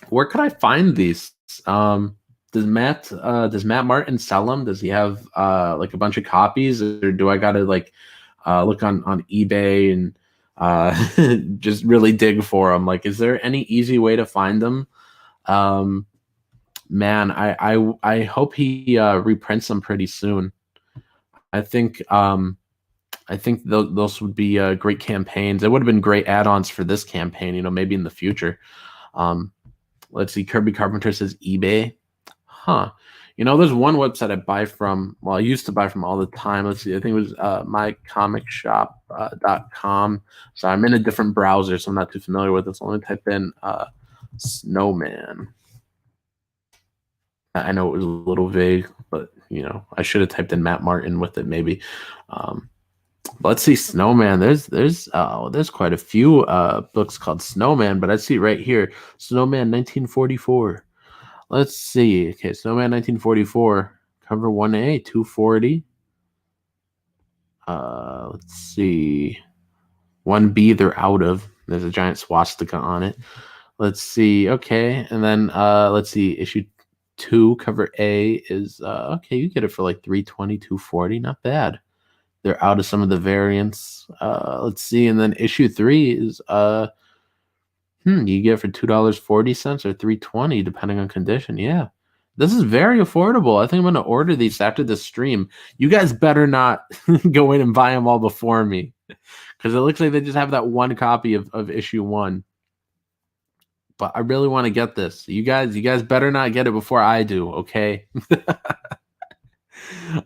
Where could I find these? Does Matt Martin sell them? Does he have like a bunch of copies, or do I gotta like look on eBay and just really dig for them? Like, is there any easy way to find them? Man, I hope he reprints them pretty soon. I think those would be great campaigns. It would have been great add-ons for this campaign, you know, maybe in the future. Let's see. Kirby Carpenter says eBay. Huh. You know, there's one website I buy from. Well, I used to buy from all the time. Let's see. I think it was mycomicshop.com. So I'm in a different browser, so I'm not too familiar with this. Let me type in Snowman. I know it was a little vague, but you know, I should have typed in Matt Martin with it maybe. Let's see, Snowman. There's quite a few books called Snowman, but I see right here, Snowman 1944. Let's see. Okay, Snowman 1944, cover 1A, 240. Let's see. 1B they're out of. There's a giant swastika on it. Let's see. Okay, and then let's see, issue 2 cover A is okay, you get it for like $320, $240, not bad. They're out of some of the variants. Let's see, and then issue 3 is you get it for $2.40 or $3.20 depending on condition. Yeah. This is very affordable. I think I'm going to order these after the stream. You guys better not go in and buy them all before me, because it looks like they just have that one copy of issue 1. But I really want to get this. You guys better not get it before I do, okay?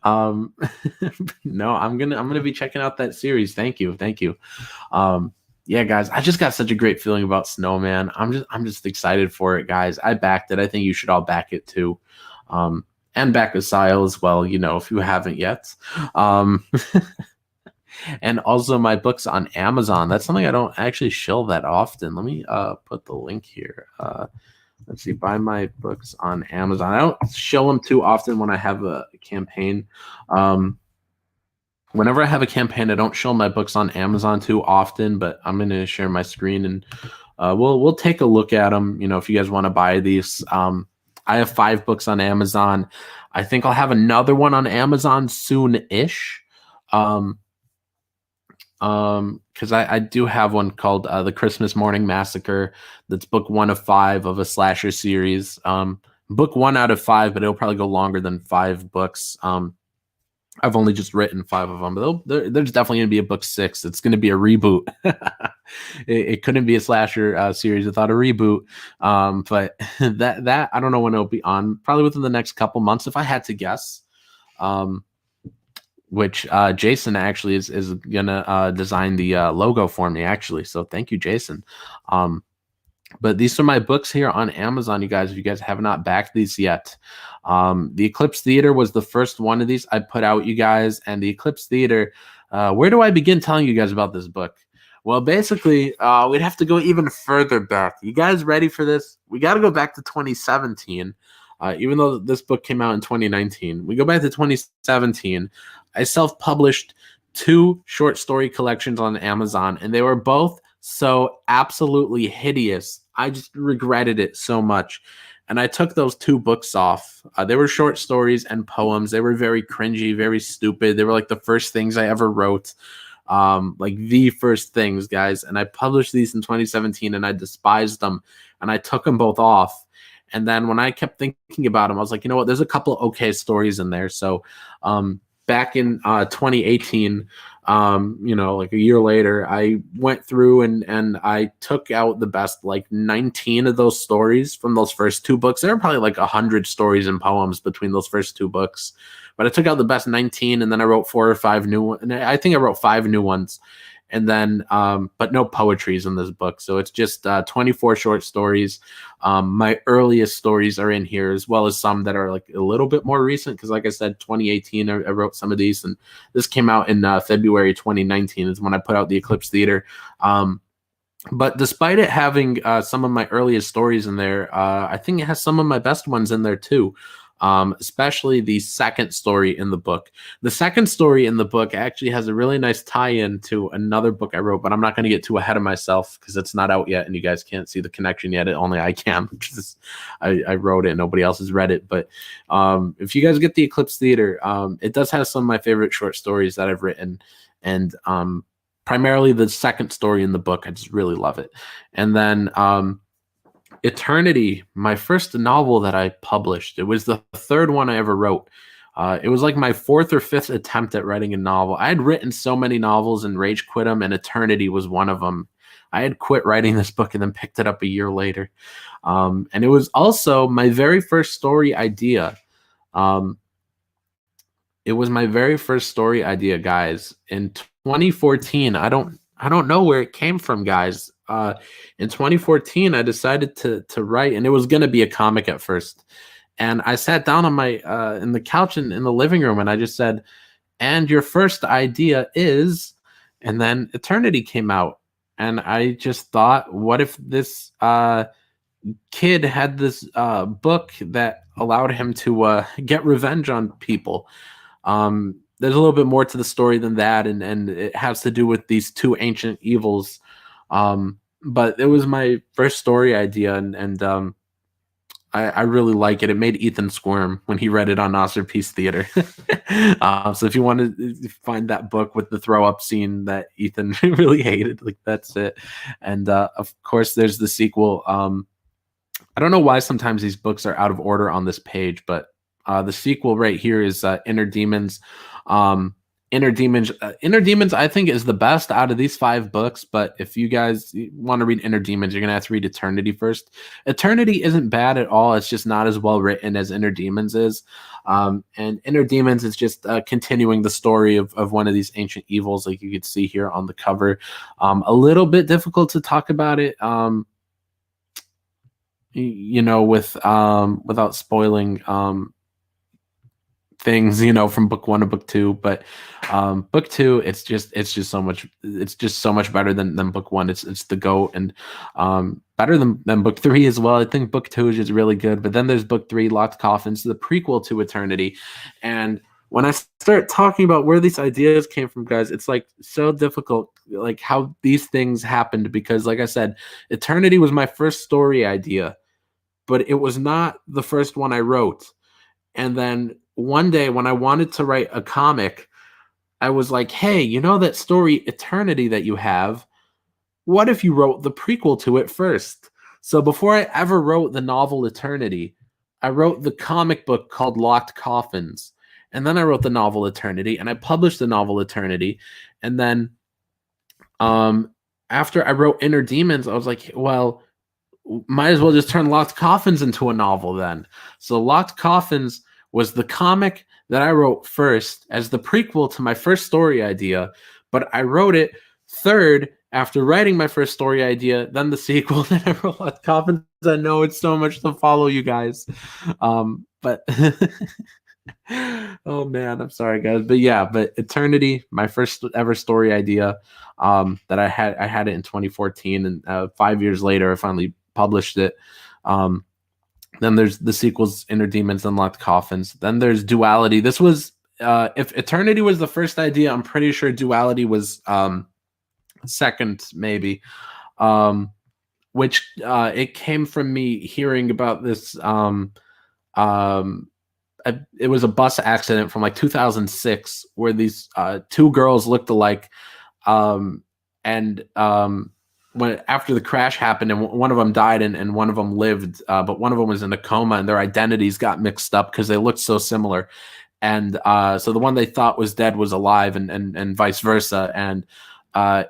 No, I'm gonna be checking out that series. Thank you. Yeah, guys, I just got such a great feeling about Snowman. I'm just excited for it, guys. I backed it. I think you should all back it too. And back Asyl as well, if you haven't yet. And also my books on Amazon. That's something I don't actually shill that often. Let me put the link here. Let's see, buy my books on Amazon. I don't show them too often when I have a campaign. Whenever I have a campaign, I don't show my books on Amazon too often, but I'm going to share my screen and we'll take a look at them. If you guys want to buy these, I have 5 books on Amazon. I think I'll have another one on Amazon soon-ish. Because I do have one called The Christmas Morning Massacre. That's book 1 of 5 of a slasher series. Book 1 out of 5, but it'll probably go longer than 5 books. I've only just written 5 of them, but there's definitely going to be a book 6. It's going to be a reboot. it couldn't be a slasher series without a reboot. But that I don't know when it'll be on. Probably within the next couple months, if I had to guess. Which Jason actually is gonna design the logo for me, actually. So thank you, Jason. But these are my books here on Amazon, you guys. If you guys have not backed these yet, the Eclipse Theater was the first one of these I put out, you guys. And the Eclipse Theater, where do I begin telling you guys about this book? Well, basically, we'd have to go even further back. You guys ready for this? We got to go back to 2017. Even though this book came out in 2019, we go back to 2017. I self-published 2 short story collections on Amazon, and they were both so absolutely hideous. I just regretted it so much. And I took those 2 books off. They were short stories and poems. They were very cringy, very stupid. They were like the first things I ever wrote. Like the first things, guys. And I published these in 2017, and I despised them. And I took them both off. And then when I kept thinking about them, I was like, you know what? There's a couple okay stories in there. So back in 2018, like a year later, I went through and I took out the best like 19 of those stories from those first 2 books. There were probably like 100 stories and poems between those first 2 books. But I took out the best 19, and then I wrote 4 or 5 new ones. And I think I wrote 5 new ones. And then, but no poetries in this book. So it's just 24 short stories. My earliest stories are in here, as well as some that are like a little bit more recent. Because like I said, 2018, I wrote some of these. And this came out in February 2019 is when I put out the Eclipse Theater. But despite it having some of my earliest stories in there, I think it has some of my best ones in there too. Especially the second story in the book. The second story in the book actually has a really nice tie-in to another book I wrote, but I'm not going to get too ahead of myself because it's not out yet and you guys can't see the connection yet. Only I can, because I wrote it and nobody else has read it. But if you guys get the Eclipse Theater, it does have some of my favorite short stories that I've written, and primarily the second story in the book. I just really love it. And then Eternity, my first novel that I published. It was the 3rd one I ever wrote. It was like my 4th or 5th attempt at writing a novel. I had written so many novels and rage quit them, and Eternity was one of them. I had quit writing this book and then picked it up a year later. And it was also my very first story idea. It was my very first story idea, guys. In 2014, I don't know where it came from, guys. In 2014, I decided to write, and it was going to be a comic at first. And I sat down on my in the couch in the living room, and I just said, "And your first idea is," and then Eternity came out, and I just thought, what if this kid had this book that allowed him to get revenge on people? There's a little bit more to the story than that, and it has to do with these 2 ancient evils. But it was my first story idea, and I really like it. It made Ethan squirm when he read it on Nasser Peace Theater. So if you want to find that book with the throw up scene that Ethan really hated, like that's it. And of course, there's the sequel. I don't know why sometimes these books are out of order on this page, but the sequel right here is Inner Demons. Inner Demons, I think, is the best out of these 5 books. But if you guys want to read Inner Demons, you're gonna have to read Eternity first. Eternity isn't bad at all. It's just not as well written as Inner Demons is. And Inner Demons is just continuing the story of one of these ancient evils, like you could see here on the cover. A little bit difficult to talk about it, without spoiling things, from book 1 to book 2, but book 2, it's just so much better than book 1. It's the GOAT, and better than book 3 as well. I think book 2 is just really good, but then there's book 3, Locked Coffins, the prequel to Eternity. And when I start talking about where these ideas came from, guys, it's like so difficult, like how these things happened, because like I said, Eternity was my first story idea, but it was not the first one I wrote. And then one day when I wanted to write a comic, I was like, hey, that story Eternity that you have, what if you wrote the prequel to it first? So before I ever wrote the novel Eternity, I wrote the comic book called Locked Coffins. And then I wrote the novel Eternity, and I published the novel Eternity. And then after I wrote Inner Demons, I was like, well, might as well just turn Locked Coffins into a novel then. So Locked Coffins was the comic that I wrote first as the prequel to my first story idea, but I wrote it third after writing my first story idea, then the sequel, then I wrote Locked Coffins. I know it's so much to follow, you guys. But oh man, I'm sorry, guys. But yeah, but Eternity, my first ever story idea, that I had it in 2014, and 5 years later, I finally published it. Then there's the sequels, Inner Demons and Locked Coffins. Then there's Duality. This was, if Eternity was the first idea, I'm pretty sure Duality was second, maybe. Which it came from me hearing about this. It was a bus accident from like 2006 where these 2 girls looked alike, and when after the crash happened, and one of them died and one of them lived, but one of them was in a coma, and their identities got mixed up because they looked so similar. And so the one they thought was dead was alive, and vice versa. And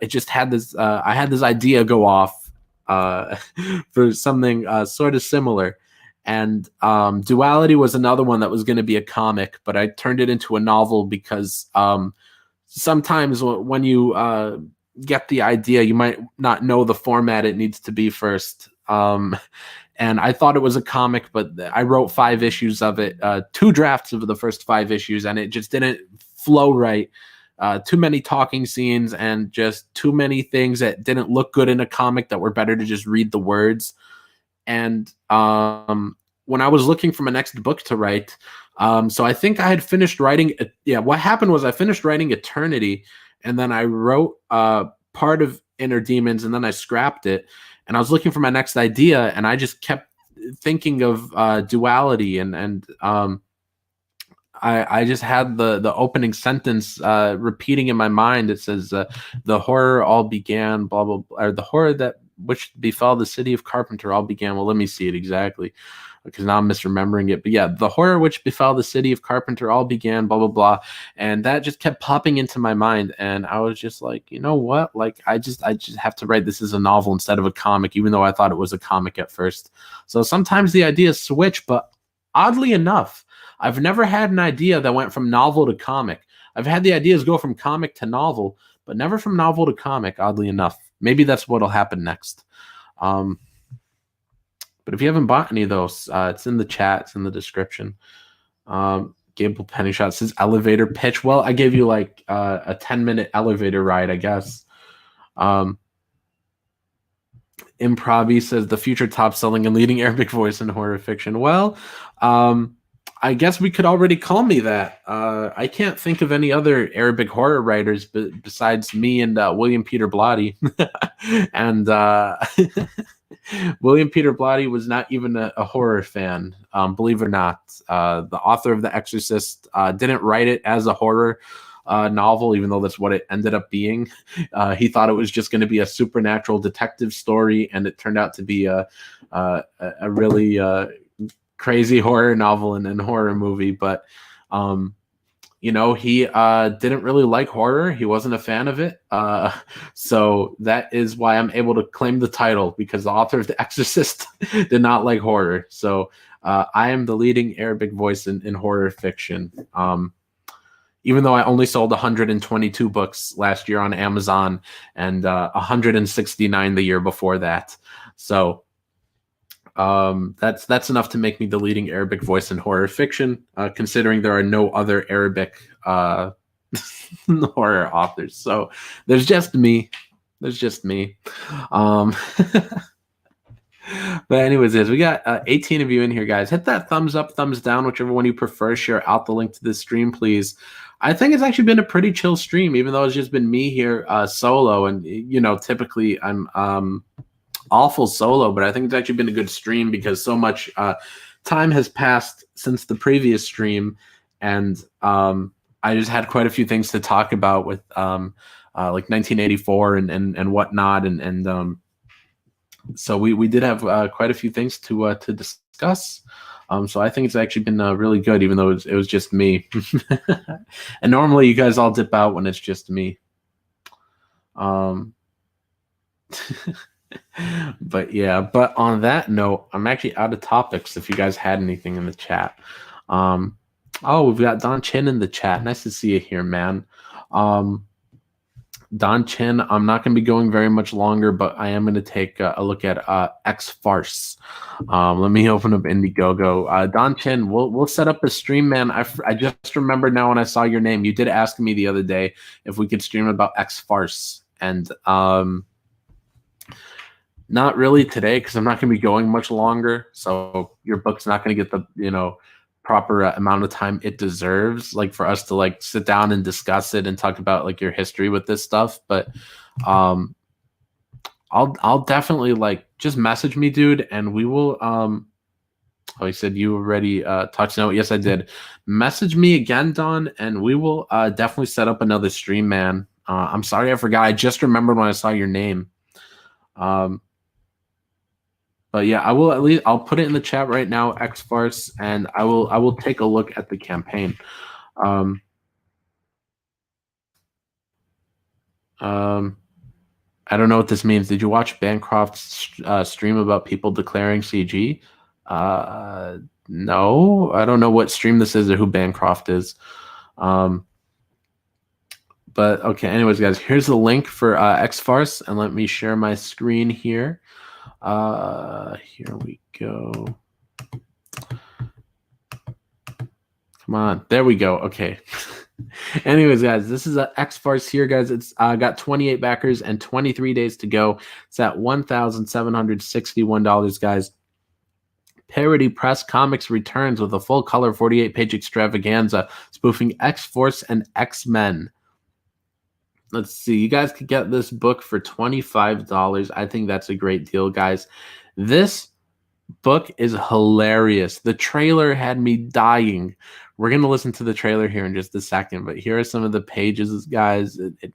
it just had this, I had this idea go off for something sort of similar. And Duality was another one that was going to be a comic, but I turned it into a novel because sometimes when you get the idea, you might not know the format it needs to be first. And I thought it was a comic, but I wrote 5 issues of it, 2 drafts of the first 5 issues, and it just didn't flow right. Too many talking scenes and just too many things that didn't look good in a comic that were better to just read the words. And when I was looking for my next book to write, so I think I had finished writing. What happened was I finished writing Eternity, and then I wrote part of Inner Demons, and then I scrapped it. And I was looking for my next idea, and I just kept thinking of Duality, and I just had the opening sentence repeating in my mind. It says, "The horror all began, blah blah blah," or the horror that which befell the city of Carpenter all began. Well, let me see it exactly, because now I'm misremembering it. But yeah, the horror which befell the city of Carpenter all began, blah blah blah, and that just kept popping into my mind. And I was just like, you know what? Like, I just have to write this as a novel instead of a comic, even though I thought it was a comic at first. So sometimes the ideas switch, but oddly enough, I've never had an idea that went from novel to comic. I've had the ideas go from comic to novel, but never from novel to comic, oddly enough. Maybe that's what'll happen next. But if you haven't bought any of those, it's in the chat. It's in the description. Gable Pennyshot says elevator pitch. Well, I gave you like a 10-minute elevator ride, I guess. Improvi says the future top-selling and leading Arabic voice in horror fiction. Well, I guess we could already call me that. I can't think of any other Arabic horror writers besides me and William Peter Blatty. And William Peter Blatty was not even a horror fan, believe it or not. The author of The Exorcist didn't write it as a horror novel, even though that's what it ended up being. He thought it was just going to be a supernatural detective story, and it turned out to be a really crazy horror novel and horror movie. But he didn't really like horror. He wasn't a fan of it. So that is why I'm able to claim the title, because the author of The Exorcist did not like horror. So I am the leading Arabic voice in horror fiction. Even though I only sold 122 books last year on Amazon and 169 the year before that. So that's enough to make me the leading Arabic voice in horror fiction, considering there are no other Arabic horror authors. So there's just me. But anyways, we got 18 of you in here, guys. Hit that thumbs up, thumbs down, whichever one you prefer. Share out the link to this stream, please. I think it's actually been a pretty chill stream, even though it's just been me here solo. And, typically I'm awful solo, but I think it's actually been a good stream because so much time has passed since the previous stream. And I just had quite a few things to talk about with like 1984 and whatnot. And so we did have quite a few things to discuss. So I think it's actually been really good, even though it was just me. And normally you guys all dip out when it's just me. But on that note, I'm actually out of topics if you guys had anything in the chat. We've got Don Chin in the chat. Nice to see you here, man. Don Chin, I'm not going to be going very much longer, but I am going to take a look at X Farce. Let me open up Indiegogo. Don Chin, we'll set up a stream, man. I just remembered now when I saw your name. You did ask me the other day if we could stream about X Farce, and not really today because I'm not going to be going much longer. So your book's not going to get the proper amount of time it deserves, like for us to like sit down and discuss it and talk about like your history with this stuff. But I'll definitely like just message me, dude, and we will he said you already touched on it. Yes, I did. Message me again, Don, and we will definitely set up another stream, man. I'm sorry I forgot. I just remembered when I saw your name. But yeah, I'll put it in the chat right now, X Farce, and I will take a look at the campaign. I don't know what this means. Did you watch Bancroft's stream about people declaring CG? No, I don't know what stream this is or who Bancroft is. But okay, anyways, guys, here's the link for X Farce, and let me share my screen here. Here we go. Come on, there we go. Okay. Anyways, guys, this is X Farce here, guys. It's got 28 backers and 23 days to go. It's at $1,761, guys. Parody Press Comics returns with a full color 48-page extravaganza spoofing X-Force and X-Men. Let's see. You guys could get this book for $25. I think that's a great deal, guys. This book is hilarious. The trailer had me dying. We're going to listen to the trailer here in just a second, but here are some of the pages, guys. It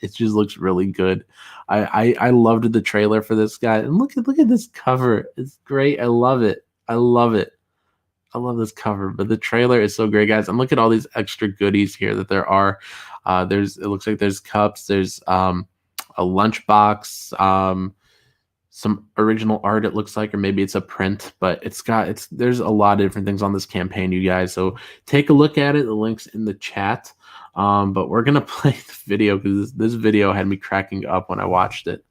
just looks really good. I loved the trailer for this, guy. And look at this cover. It's great. I love it. I love this cover, but the trailer is so great, guys. And look at all these extra goodies here that there are. It looks like there's cups, there's a lunchbox, some original art, it looks like, or maybe it's a print, but there's a lot of different things on this campaign, you guys. So take a look at it. The link's in the chat. But we're gonna play the video because this video had me cracking up when I watched it.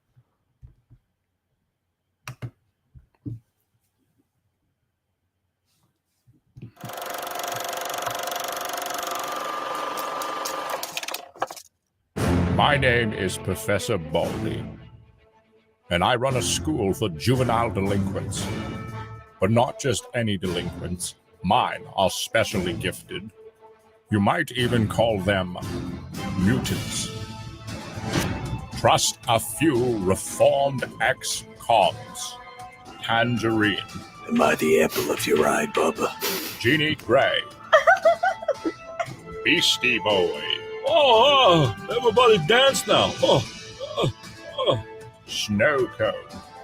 My name is Professor Baldy, and I run a school for juvenile delinquents. But not just any delinquents. Mine are specially gifted. You might even call them mutants. Trust a few reformed ex-cons. Tangerine. Am I the apple of your eye, Bubba? Jeannie Gray. Beastie Boy. Oh, everybody dance now. Snow Cone.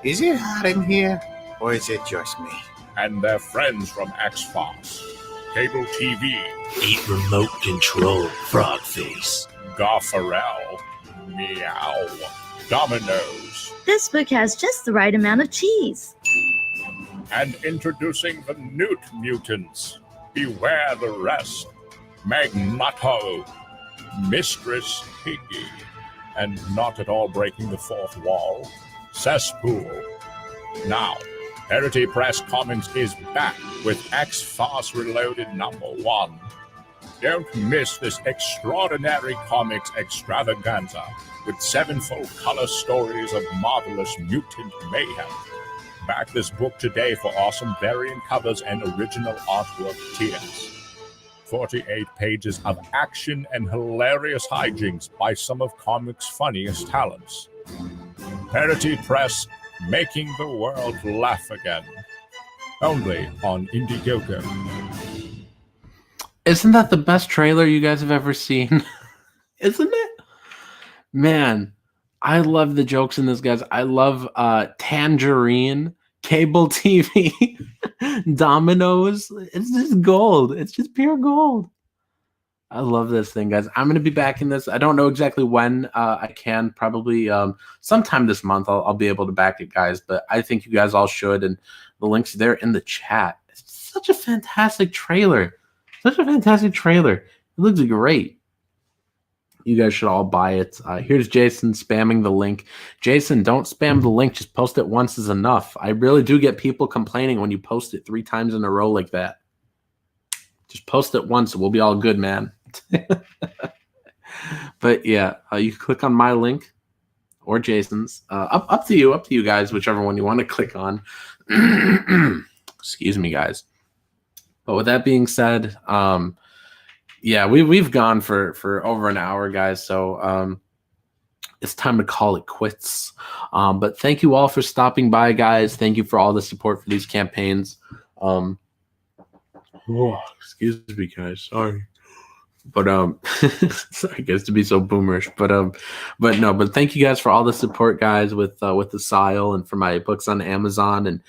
Is it hot in here, or is it just me? And their friends from X-Files. Cable TV. Eat remote control, frog face. Garfarel. Meow. Dominoes. This book has just the right amount of cheese. And introducing the Newt Mutants. Beware the rest. Magneto. Mistress Piggy. And not at all breaking the fourth wall. Cesspool. Now, Parity Press Comics is back with X-Force Reloaded #1. Don't miss this extraordinary comics extravaganza with 7 full color stories of marvelous mutant mayhem. Back this book today for awesome variant covers and original artwork tiers. 48 pages of action and hilarious hijinks by some of comics' funniest talents. Parity Press, making the world laugh again. Only on Indiegogo. Isn't that the best trailer you guys have ever seen? Isn't it? Man, I love the jokes in this, guys. I love Tangerine, cable TV, Dominoes. It's just gold. It's just pure gold. I love this thing, guys. I'm going to be back in this. I don't know exactly when I can. Probably sometime this month I'll be able to back it, guys. But I think you guys all should. And the link's there in the chat. It's such a fantastic trailer. Such a fantastic trailer. It looks great. You guys should all buy it. Here's Jason spamming the link. Jason, don't spam the link. Just post it once is enough. I really do get people complaining when you post it 3 times in a row like that. Just post it once. We'll be all good, man. But yeah, you can click on my link or Jason's. Up to you guys, whichever one you want to click on. Excuse me, guys. But with that being said, yeah, we've gone for over an hour, guys. So it's time to call it quits. But thank you all for stopping by, guys. Thank you for all the support for these campaigns. Excuse me, guys. Sorry. But sorry guys to be so boomerish. But thank you guys for all the support, guys, with Asyl and for my books on Amazon. And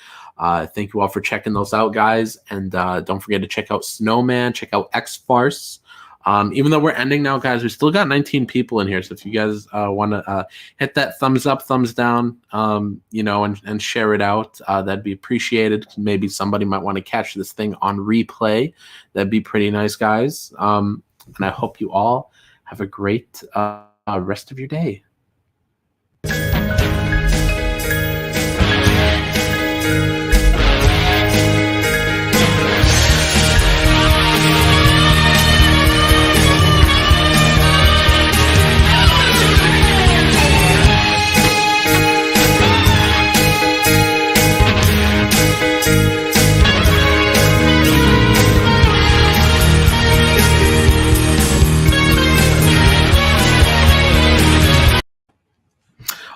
thank you all for checking those out, guys. And don't forget to check out Snowman, check out X-Farce. Even though we're ending now, guys, we still got 19 people in here. So if you guys want to hit that thumbs up, thumbs down, and share it out, that'd be appreciated. Maybe somebody might want to catch this thing on replay. That'd be pretty nice, guys. And I hope you all have a great rest of your day.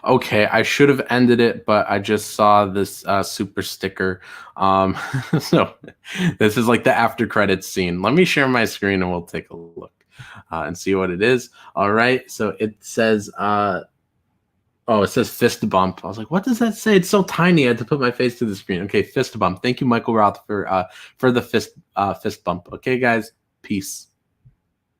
Okay, I should have ended it, but I just saw this super sticker. So this is like the after credits scene. Let me share my screen and we'll take a look and see what it is. All right, so it says, it says fist bump. I was like, what does that say? It's so tiny. I had to put my face to the screen. Okay, fist bump. Thank you, Michael Roth, for the fist bump. Okay, guys, peace.